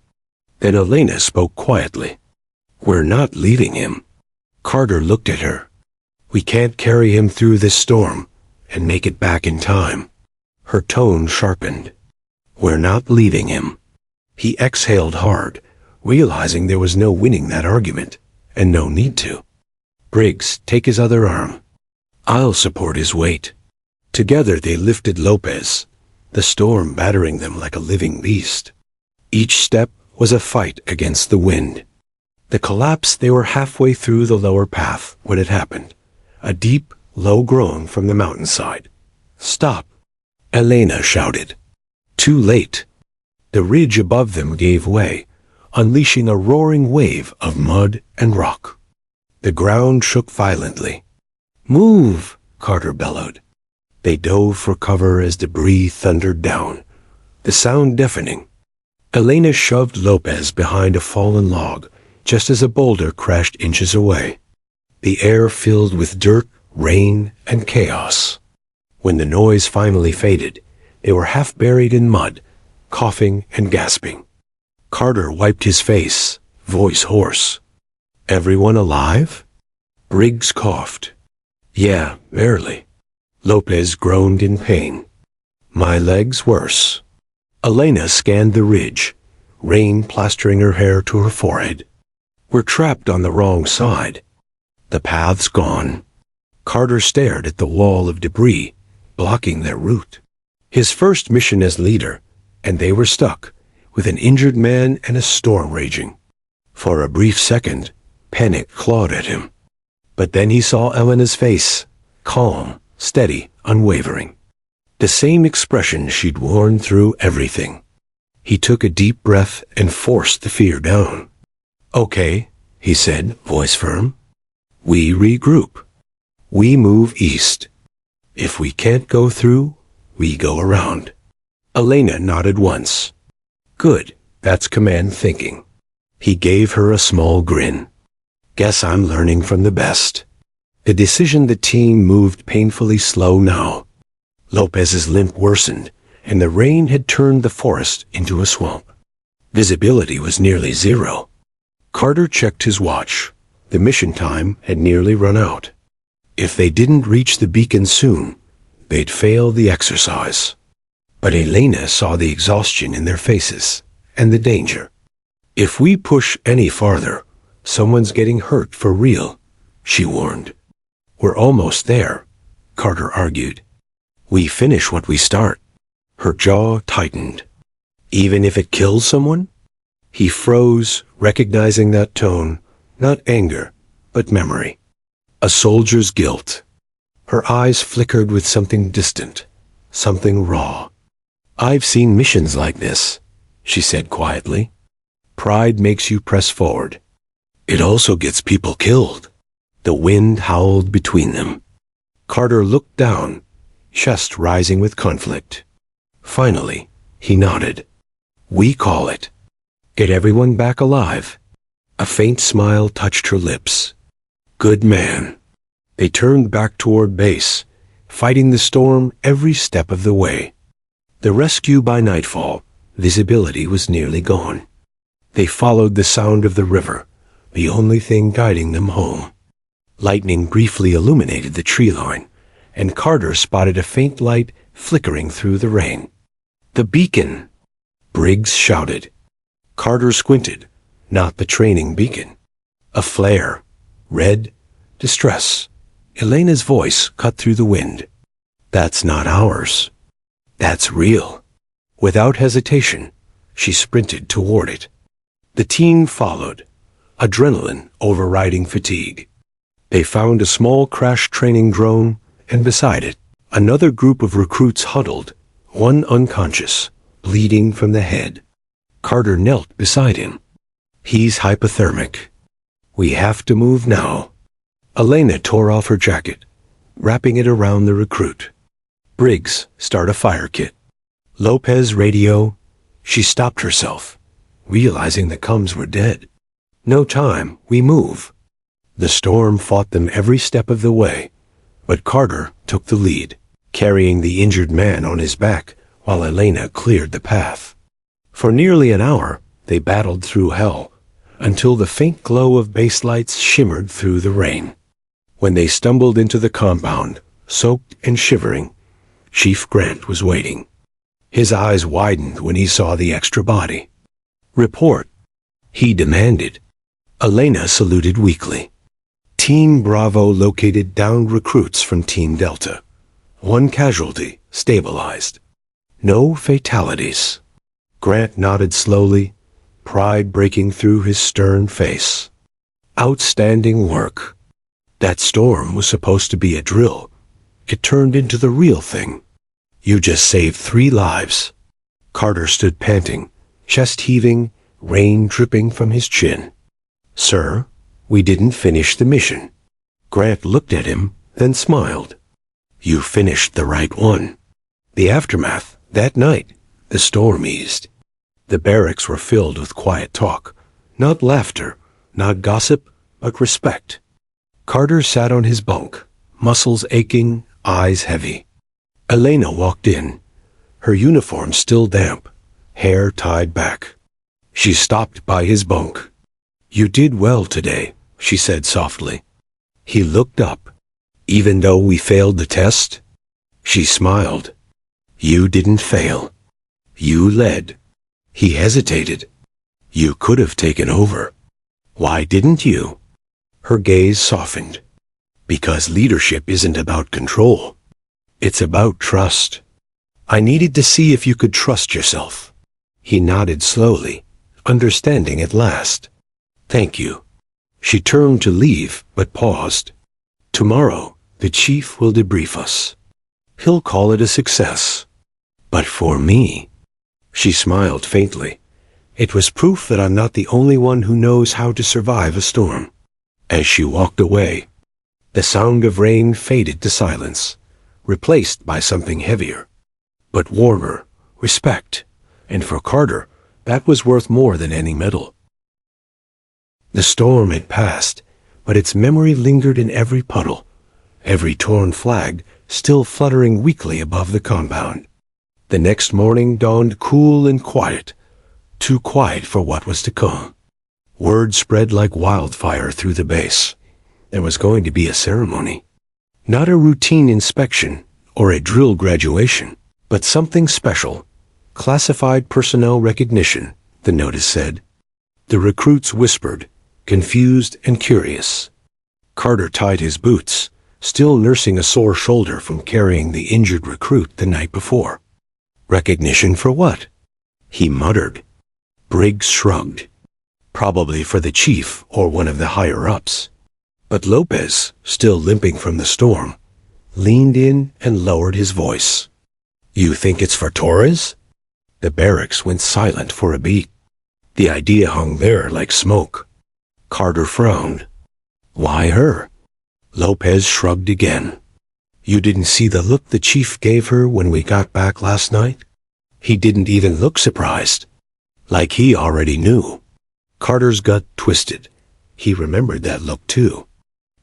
Then Elena spoke quietly. "We're not leaving him." Carter looked at her. "We can't carry him through this storm and make it back in time." Her tone sharpened. "We're not leaving him." He exhaled hard, realizing there was no winning that argument, and no need to. "Briggs, take his other arm. I'll support his weight." Together they lifted Lopez, the storm battering them like a living beast. Each step was a fight against the wind. The collapse, they were halfway through the lower path when it happened. A deep, low groan from the mountainside. "Stop!" Elena shouted. Too late. The ridge above them gave way, unleashing a roaring wave of mud and rock. The ground shook violently. "Move!" Carter bellowed. They dove for cover as debris thundered down, the sound deafening. Elena shoved Lopez behind a fallen log, just as a boulder crashed inches away. The air filled with dirt, rain, and chaos. When the noise finally faded, they were half buried in mud, coughing and gasping. Carter wiped his face, voice hoarse. "Everyone alive?" Briggs coughed. "Yeah, barely." Lopez groaned in pain. "My leg's worse." Elena scanned the ridge, rain plastering her hair to her forehead. "We're trapped on the wrong side. The path's gone." Carter stared at the wall of debris, blocking their route. His first mission as leader, and they were stuck, with an injured man and a storm raging. For a brief second, panic clawed at him. But then he saw Elena's face, calm, steady, unwavering. The same expression she'd worn through everything. He took a deep breath and forced the fear down. "Okay," he said, voice firm. "We regroup. We move east. If we can't go through, we go around." Elena nodded once. "Good, that's command thinking." He gave her a small grin. "Guess I'm learning from the best." The decision the team moved painfully slow now. Lopez's limp worsened, and the rain had turned the forest into a swamp. Visibility was nearly zero. Carter checked his watch. The mission time had nearly run out. If they didn't reach the beacon soon, they'd fail the exercise. But Elena saw the exhaustion in their faces, and the danger. "If we push any farther, someone's getting hurt for real," she warned. "We're almost there," Carter argued. "We finish what we start." Her jaw tightened. "Even if it kills someone?" He froze, recognizing that tone, not anger, but memory. A soldier's guilt. Her eyes flickered with something distant, something raw. "I've seen missions like this," she said quietly. "Pride makes you press forward. It also gets people killed." The wind howled between them. Carter looked down, chest rising with conflict. Finally, he nodded. "We call it. Get everyone back alive." A faint smile touched her lips. "Good man." They turned back toward base, fighting the storm every step of the way. The rescue by nightfall, visibility was nearly gone. They followed the sound of the river, the only thing guiding them home. Lightning briefly illuminated the tree line, and Carter spotted a faint light flickering through the rain. "The beacon!" Briggs shouted. Carter squinted. Not the training beacon. A flare. Red. Distress. Elena's voice cut through the wind. "That's not ours. That's real." Without hesitation, she sprinted toward it. The team followed, adrenaline overriding fatigue. They found a small crash training drone, and beside it, another group of recruits huddled, one unconscious, bleeding from the head. Carter knelt beside him. "He's hypothermic. We have to move now." Elena tore off her jacket, wrapping it around the recruit. "Briggs, start a fire kit." Lopez radio. She stopped herself, realizing the comms were dead. "No time, we move." The storm fought them every step of the way, but Carter took the lead, carrying the injured man on his back while Elena cleared the path. For nearly an hour, they battled through hell, until the faint glow of base lights shimmered through the rain. When they stumbled into the compound, soaked and shivering, Chief Grant was waiting. His eyes widened when he saw the extra body. "Report," he demanded. Elena saluted weakly. Team Bravo located downed recruits from Team Delta. One casualty, stabilized. No fatalities. Grant nodded slowly, pride breaking through his stern face. "Outstanding work." That storm was supposed to be a drill. It turned into the real thing. You just saved 3 lives. Carter stood panting, chest heaving, rain dripping from his chin. Sir, we didn't finish the mission. Grant looked at him, then smiled. You finished the right one. The aftermath, that night, the storm eased. The barracks were filled with quiet talk. Not laughter, not gossip, but respect. Carter sat on his bunk, muscles aching, eyes heavy. Elena walked in, her uniform still damp, hair tied back. She stopped by his bunk. You did well today, she said softly. He looked up. Even though we failed the test? She smiled. You didn't fail. You led. He hesitated. You could have taken over. Why didn't you? Her gaze softened. Because leadership isn't about control. It's about trust. I needed to see if you could trust yourself. He nodded slowly, understanding at last. Thank you. She turned to leave, but paused. Tomorrow, the chief will debrief us. He'll call it a success. But for me, she smiled faintly. It was proof that I'm not the only one who knows how to survive a storm. As she walked away, the sound of rain faded to silence, replaced by something heavier, but warmer, respect, and for Carter, that was worth more than any medal. The storm had passed, but its memory lingered in every puddle, every torn flag still fluttering weakly above the compound. The next morning dawned cool and quiet, too quiet for what was to come. Word spread like wildfire through the base. There was going to be a ceremony. Not a routine inspection or a drill graduation, but something special. Classified personnel recognition, the notice said. The recruits whispered, confused and curious. Carter tied his boots, still nursing a sore shoulder from carrying the injured recruit the night before. Recognition for what? He muttered. Briggs shrugged. Probably for the chief or one of the higher-ups. But Lopez, still limping from the storm, leaned in and lowered his voice. You think it's for Torres? The barracks went silent for a beat. The idea hung there like smoke. Carter frowned. Why her? Lopez shrugged again. You didn't see the look the chief gave her when we got back last night? He didn't even look surprised. Like he already knew. Carter's gut twisted. He remembered that look too.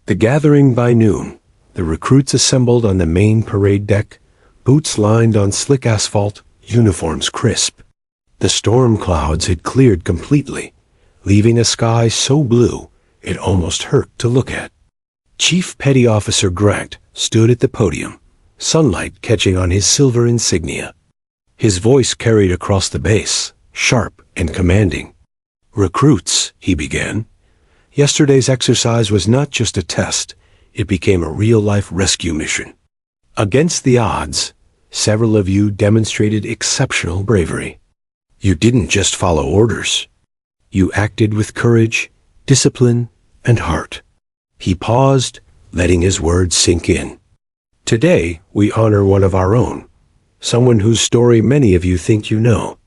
The gathering by noon. The recruits assembled on the main parade deck, boots lined on slick asphalt, uniforms crisp. The storm clouds had cleared completely, leaving a sky so blue it almost hurt to look at. Chief Petty Officer Grant stood at the podium, sunlight catching on his silver insignia. His voice carried across the base, sharp and commanding. Recruits, he began. Yesterday's exercise was not just a test, it became a real-life rescue mission. Against the odds, several of you demonstrated exceptional bravery. You didn't just follow orders. You acted with courage, discipline, and heart. He paused, letting his words sink in. Today, we honor one of our own, someone whose story many of you think you know.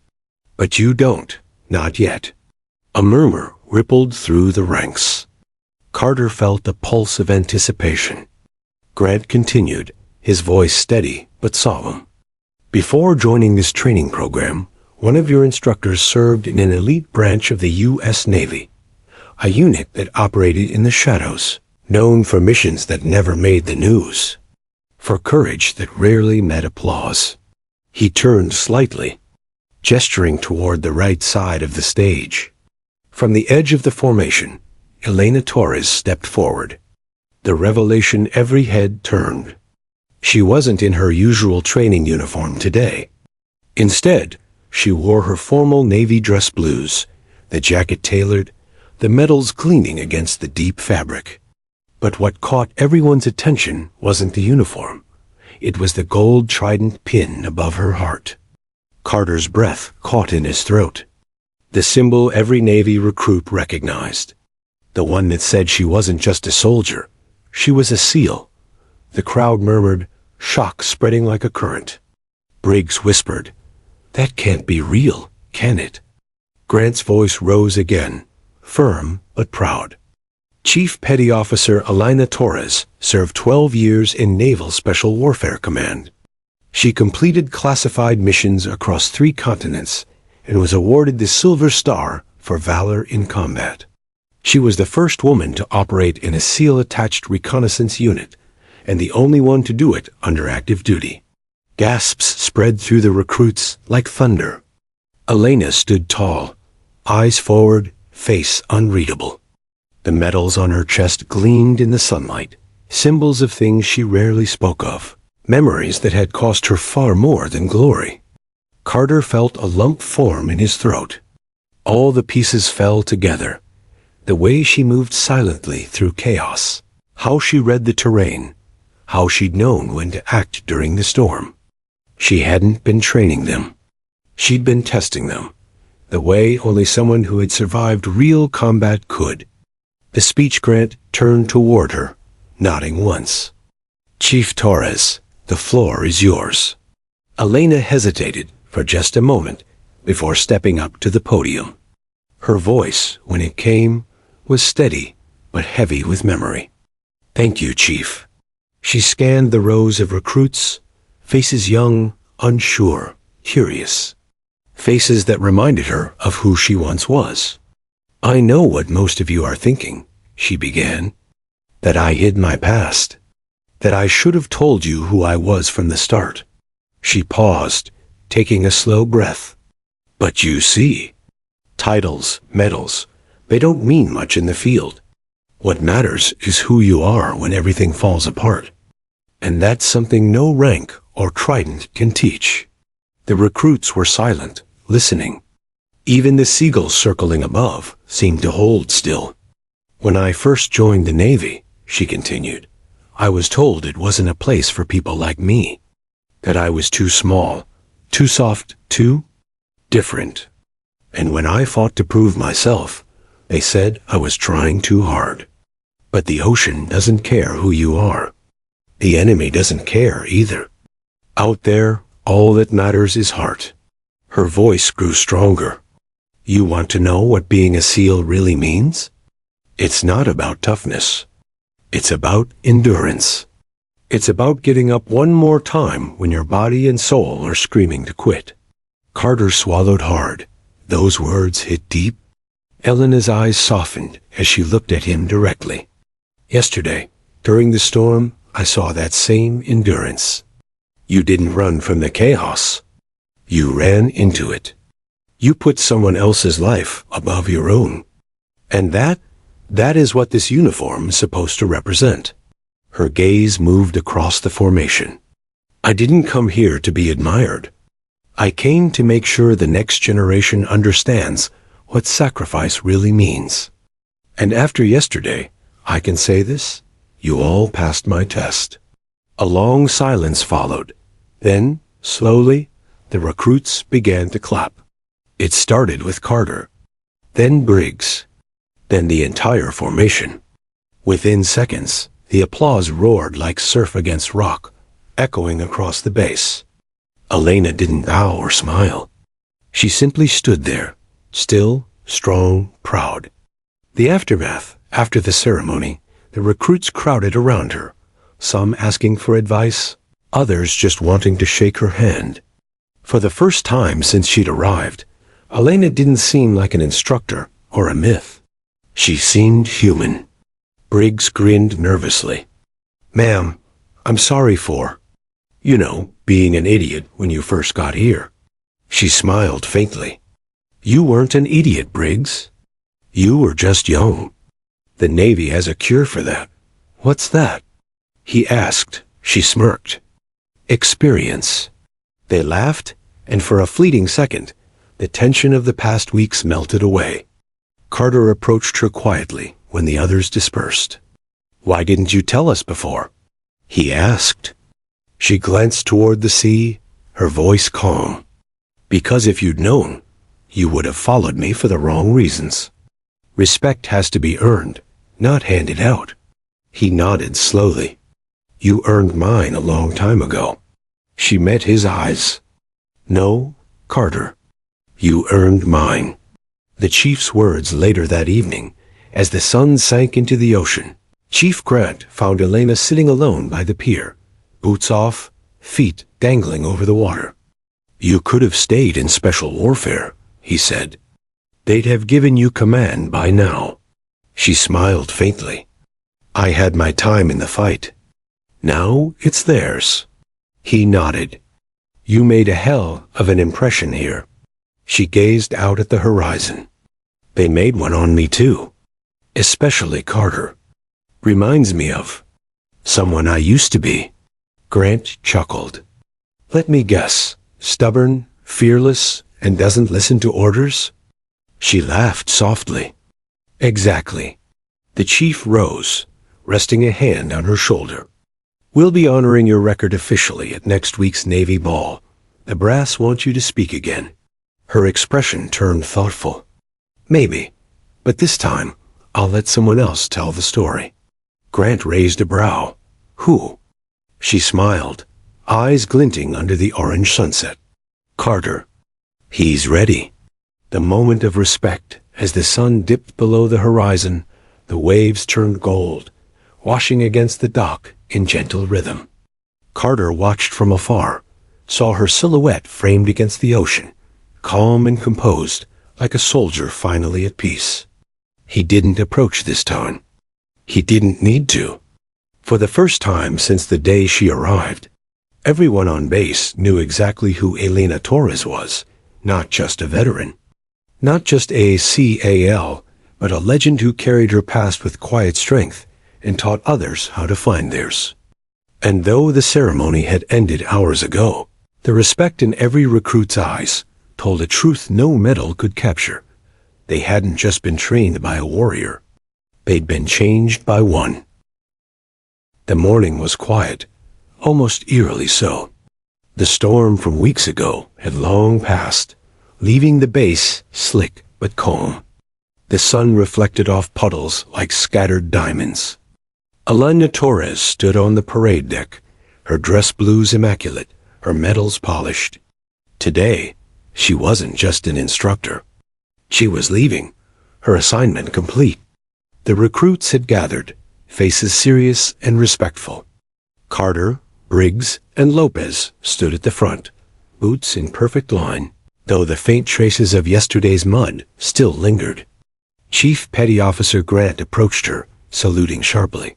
But you don't, not yet. A murmur rippled through the ranks. Carter felt a pulse of anticipation. Grant continued, his voice steady but solemn. Before joining this training program, one of your instructors served in an elite branch of the U.S. Navy, a unit that operated in the shadows, known for missions that never made the news, for courage that rarely met applause. He turned slightly, gesturing toward the right side of the stage. From the edge of the formation, Elena Torres stepped forward. The revelation every head turned. She wasn't in her usual training uniform today. Instead, she wore her formal Navy dress blues, the jacket tailored, the medals gleaming against the deep fabric. But what caught everyone's attention wasn't the uniform. It was the gold trident pin above her heart. Carter's breath caught in his throat. The symbol every Navy recruit recognized. The one that said she wasn't just a soldier, She was a SEAL. The crowd murmured, shock spreading like a current. Briggs whispered, "That can't be real, can it?" Grant's voice rose again, firm but proud. Chief Petty Officer Elena Torres served 12 years in Naval Special Warfare Command. She completed classified missions across 3 continents and was awarded the Silver Star for valor in combat. She was the first woman to operate in a SEAL-attached reconnaissance unit, and the only one to do it under active duty. Gasps spread through the recruits like thunder. Elena stood tall, eyes forward, face unreadable. The medals on her chest gleamed in the sunlight, symbols of things she rarely spoke of, memories that had cost her far more than glory. Carter felt a lump form in his throat. All the pieces fell together. The way she moved silently through chaos, how she read the terrain, how she'd known when to act during the storm. She hadn't been training them. She'd been testing them, the way only someone who had survived real combat could. The speech Grant turned toward her, nodding once. "Chief Torres, the floor is yours." Elena hesitated for just a moment before stepping up to the podium. Her voice, when it came, was steady but heavy with memory. "Thank you, Chief." She scanned the rows of recruits, faces young, unsure, curious. Faces that reminded her of who she once was. "I know what most of you are thinking," she began. "That I hid my past. That I should have told you who I was from the start." She paused, taking a slow breath. "But you see, titles, medals, they don't mean much in the field. What matters is who you are when everything falls apart. And that's something no rank or trident can teach." The recruits were silent, listening. Even the seagulls circling above seemed to hold still. "When I first joined the Navy," she continued, "I was told it wasn't a place for people like me. That I was too small, too soft, too different. And when I fought to prove myself, they said I was trying too hard. But the ocean doesn't care who you are. The enemy doesn't care either. Out there, all that matters is heart." Her voice grew stronger. "You want to know what being a SEAL really means? It's not about toughness. It's about endurance. It's about getting up one more time when your body and soul are screaming to quit." Carter swallowed hard. Those words hit deep. Elena's eyes softened as she looked at him directly. "Yesterday, during the storm, I saw that same endurance. You didn't run from the chaos. You ran into it. You put someone else's life above your own. And that is what this uniform is supposed to represent." Her gaze moved across the formation. "I didn't come here to be admired. I came to make sure the next generation understands what sacrifice really means. And after yesterday, I can say this, you all passed my test." A long silence followed. Then, slowly, the recruits began to clap. It started with Carter, then Briggs, then the entire formation. Within seconds, the applause roared like surf against rock, echoing across the base. Elena didn't bow or smile. She simply stood there, still, strong, proud. The aftermath, after the ceremony, the recruits crowded around her, some asking for advice, others just wanting to shake her hand. For the first time since she'd arrived, Elena didn't seem like an instructor or a myth. She seemed human. Briggs grinned nervously. "Ma'am, I'm sorry for, being an idiot when you first got here." She smiled faintly. "You weren't an idiot, Briggs. You were just young. The Navy has a cure for that." "What's that?" he asked. She smirked. "Experience." They laughed, and for a fleeting second, the tension of the past weeks melted away. Carter approached her quietly when the others dispersed. "Why didn't you tell us before?" he asked. She glanced toward the sea, her voice calm. "Because if you'd known, you would have followed me for the wrong reasons. Respect has to be earned, not handed out. He nodded slowly. You earned mine a long time ago. She met his eyes. No, Carter. You earned mine. The chief's words later that evening, as the sun sank into the ocean. Chief Grant found Elena sitting alone by the pier, boots off, feet dangling over the water. You could have stayed in special warfare, he said. They'd have given you command by now. She smiled faintly. I had my time in the fight. Now it's theirs. He nodded. You made a hell of an impression here. She gazed out at the horizon. They made one on me too. Especially Carter. Reminds me of someone I used to be. Grant chuckled. Let me guess. Stubborn, fearless, and doesn't listen to orders? She laughed softly. Exactly. The chief rose, resting a hand on her shoulder. We'll be honoring your record officially at next week's Navy Ball. The brass want you to speak again. Her expression turned thoughtful. Maybe, but this time, I'll let someone else tell the story. Grant raised a brow. Who? She smiled, eyes glinting under the orange sunset. Carter. He's ready. The moment of respect, as the sun dipped below the horizon, the waves turned gold, washing against the dock in gentle rhythm. Carter watched from afar, saw her silhouette framed against the ocean, calm and composed, like a soldier finally at peace. He didn't approach this time. He didn't need to. For the first time since the day she arrived, everyone on base knew exactly who Elena Torres was, not just a veteran. Not just a CAL, but a legend who carried her past with quiet strength and taught others how to find theirs. And though the ceremony had ended hours ago, the respect in every recruit's eyes told a truth no medal could capture. They hadn't just been trained by a warrior. They'd been changed by one. The morning was quiet, almost eerily so. The storm from weeks ago had long passed, leaving the base slick but calm. The sun reflected off puddles like scattered diamonds. Elena Torres stood on the parade deck, her dress blues immaculate, her medals polished. Today, she wasn't just an instructor. She was leaving, her assignment complete. The recruits had gathered, faces serious and respectful. Carter, Briggs, and Lopez stood at the front, boots in perfect line, though the faint traces of yesterday's mud still lingered. Chief Petty Officer Grant approached her, saluting sharply.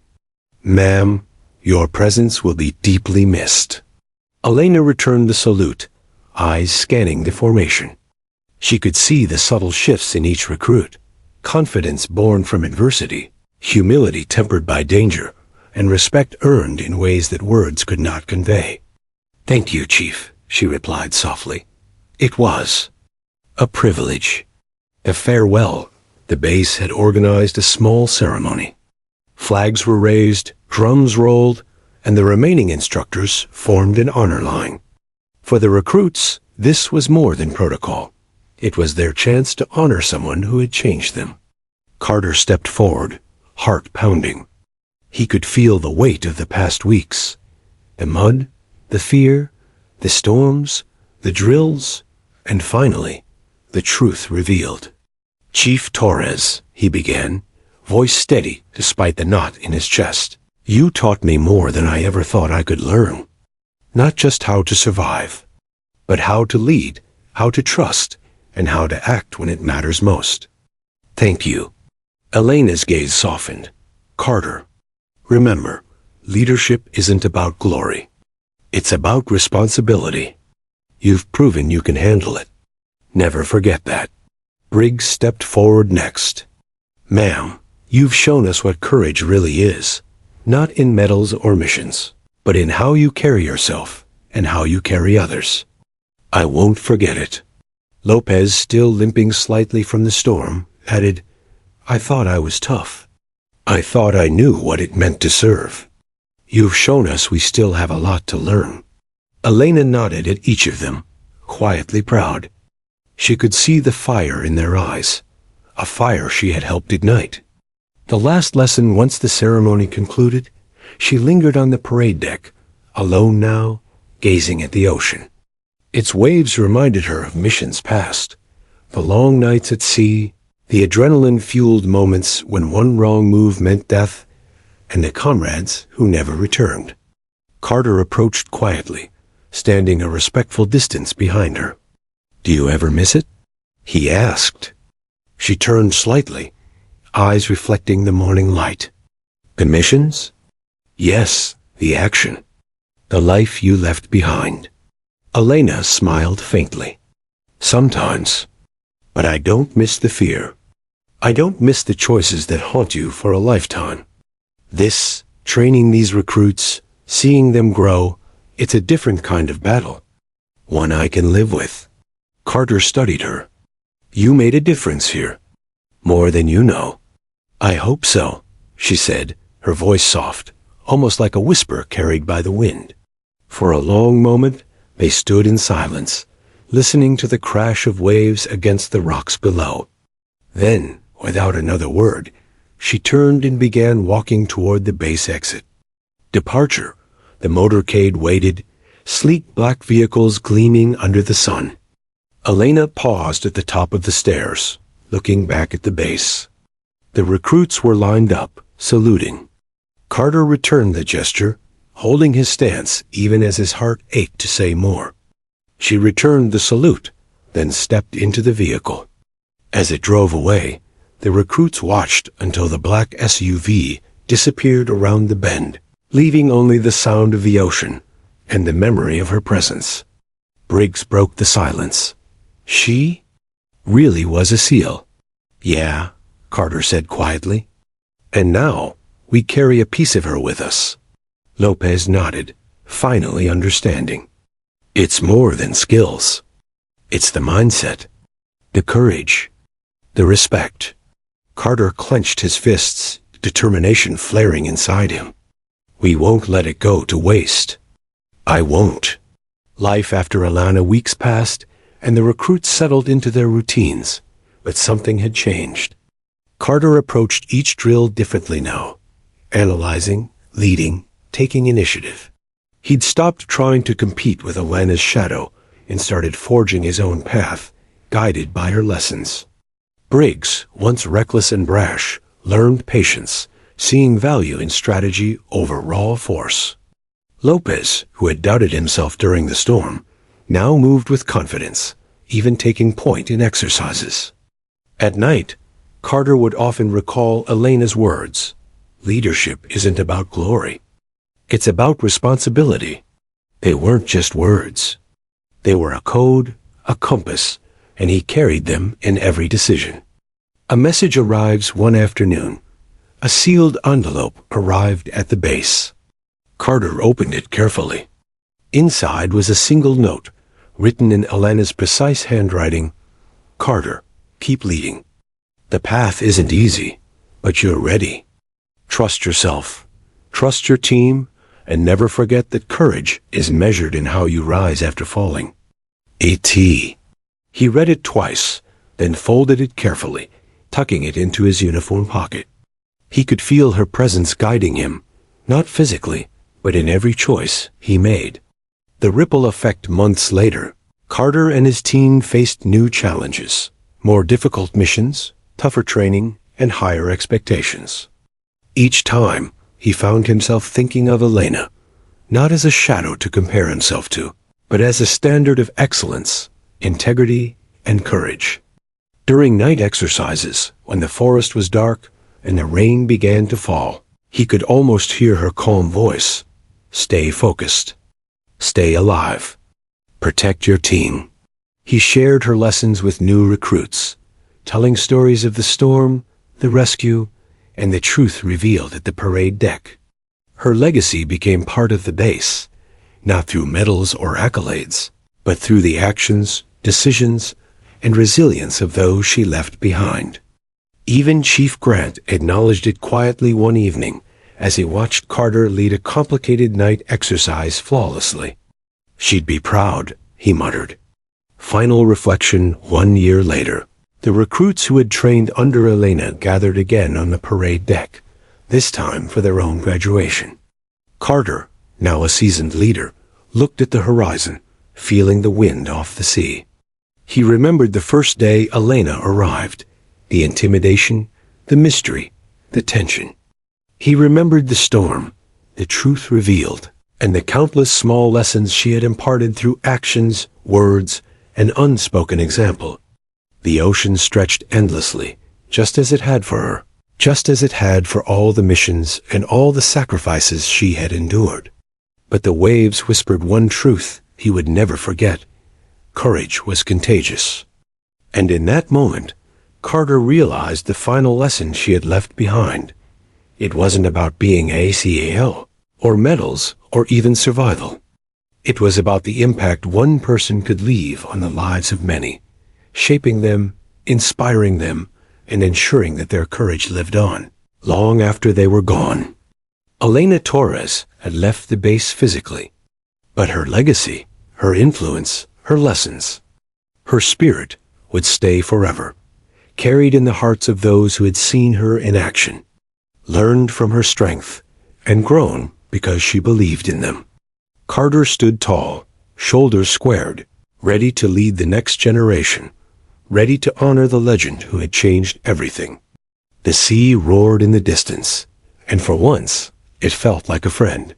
Ma'am, your presence will be deeply missed. Elena returned the salute, eyes scanning the formation. She could see the subtle shifts in each recruit, confidence born from adversity, humility tempered by danger, and respect earned in ways that words could not convey. Thank you, Chief, she replied softly. It was a privilege. A farewell. The base had organized a small ceremony. Flags were raised, drums rolled, and the remaining instructors formed an honor line. For the recruits, this was more than protocol. It was their chance to honor someone who had changed them. Carter stepped forward, heart pounding. He could feel the weight of the past weeks. The mud, the fear, the storms, the drills, and finally, the truth revealed. Chief Torres, he began, voice steady despite the knot in his chest. You taught me more than I ever thought I could learn. Not just how to survive, but how to lead, how to trust, and how to act when it matters most. Thank you. Elena's gaze softened. Carter, remember, leadership isn't about glory. It's about responsibility. You've proven you can handle it. Never forget that. Briggs stepped forward next. Ma'am, you've shown us what courage really is, not in medals or missions, but in how you carry yourself and how you carry others. I won't forget it. Lopez, still limping slightly from the storm, added, I thought I was tough. I thought I knew what it meant to serve. You've shown us we still have a lot to learn. Elena nodded at each of them, quietly proud. She could see the fire in their eyes, a fire she had helped ignite. The last lesson, once the ceremony concluded, she lingered on the parade deck, alone now, gazing at the ocean. Its waves reminded her of missions past, the long nights at sea, the adrenaline-fueled moments when one wrong move meant death, and the comrades who never returned. Carter approached quietly, standing a respectful distance behind her. "Do you ever miss it?" he asked. She turned slightly, eyes reflecting the morning light. "The missions?" "Yes, the action. The life you left behind." Elena smiled faintly. "Sometimes. But I don't miss the fear. I don't miss the choices that haunt you for a lifetime. This, training these recruits, seeing them grow, it's a different kind of battle. One I can live with." Carter studied her. "You made a difference here. More than you know." "I hope so," she said, her voice soft, almost like a whisper carried by the wind. For a long moment, they stood in silence, listening to the crash of waves against the rocks below. Then, without another word, she turned and began walking toward the base exit. Departure. The motorcade waited, sleek black vehicles gleaming under the sun. Elena paused at the top of the stairs, looking back at the base. The recruits were lined up, saluting. Carter returned the gesture, holding his stance even as his heart ached to say more. She returned the salute, then stepped into the vehicle. As it drove away, the recruits watched until the black SUV disappeared around the bend, leaving only the sound of the ocean and the memory of her presence. Briggs broke the silence. She really was a SEAL. "Yeah," Carter said quietly. "And now we carry a piece of her with us." Lopez nodded, finally understanding. "It's more than skills. It's the mindset, the courage, the respect." Carter clenched his fists, determination flaring inside him. "We won't let it go to waste." "I won't." Life after Alana weeks passed, and the recruits settled into their routines, but something had changed. Carter approached each drill differently now, analyzing, leading, taking initiative. He'd stopped trying to compete with Alana's shadow and started forging his own path, guided by her lessons. Briggs, once reckless and brash, learned patience, seeing value in strategy over raw force. Lopez, who had doubted himself during the storm, now moved with confidence, even taking point in exercises. At night, Carter would often recall Elena's words, "Leadership isn't about glory. It's about responsibility." They weren't just words. They were a code, a compass, and he carried them in every decision. A message arrives one afternoon. A sealed envelope arrived at the base. Carter opened it carefully. Inside was a single note, written in Elena's precise handwriting. "Carter, keep leading. The path isn't easy, but you're ready. Trust yourself, trust your team, and never forget that courage is measured in how you rise after falling." A.T. He read it twice, then folded it carefully, tucking it into his uniform pocket. He could feel her presence guiding him, not physically, but in every choice he made. The ripple effect months later. Carter and his team faced new challenges, more difficult missions, tougher training, and higher expectations. Each time, he found himself thinking of Elena, not as a shadow to compare himself to, but as a standard of excellence, integrity, and courage. During night exercises, when the forest was dark and the rain began to fall, he could almost hear her calm voice. "Stay focused. Stay alive. Protect your team." He shared her lessons with new recruits, telling stories of the storm, the rescue, and the truth revealed at the parade deck. Her legacy became part of the base, not through medals or accolades, but through the actions, decisions, and resilience of those she left behind. Even Chief Grant acknowledged it quietly one evening as he watched Carter lead a complicated night exercise flawlessly. "She'd be proud," he muttered. Final reflection 1 year later. The recruits who had trained under Elena gathered again on the parade deck, this time for their own graduation. Carter, now a seasoned leader, looked at the horizon, feeling the wind off the sea. He remembered the first day Elena arrived, the intimidation, the mystery, the tension. He remembered the storm, the truth revealed, and the countless small lessons she had imparted through actions, words, and unspoken example. The ocean stretched endlessly, just as it had for her, just as it had for all the missions and all the sacrifices she had endured. But the waves whispered one truth he would never forget. Courage was contagious. And in that moment, Carter realized the final lesson she had left behind. It wasn't about being ACAL, or medals, or even survival. It was about the impact one person could leave on the lives of many, shaping them, inspiring them, and ensuring that their courage lived on, long after they were gone. Elena Torres had left the base physically, but her legacy, her influence, her lessons, her spirit would stay forever, carried in the hearts of those who had seen her in action, learned from her strength, and grown because she believed in them. Carter stood tall, shoulders squared, ready to lead the next generation, ready to honor the legend who had changed everything. The sea roared in the distance, and for once, it felt like a friend.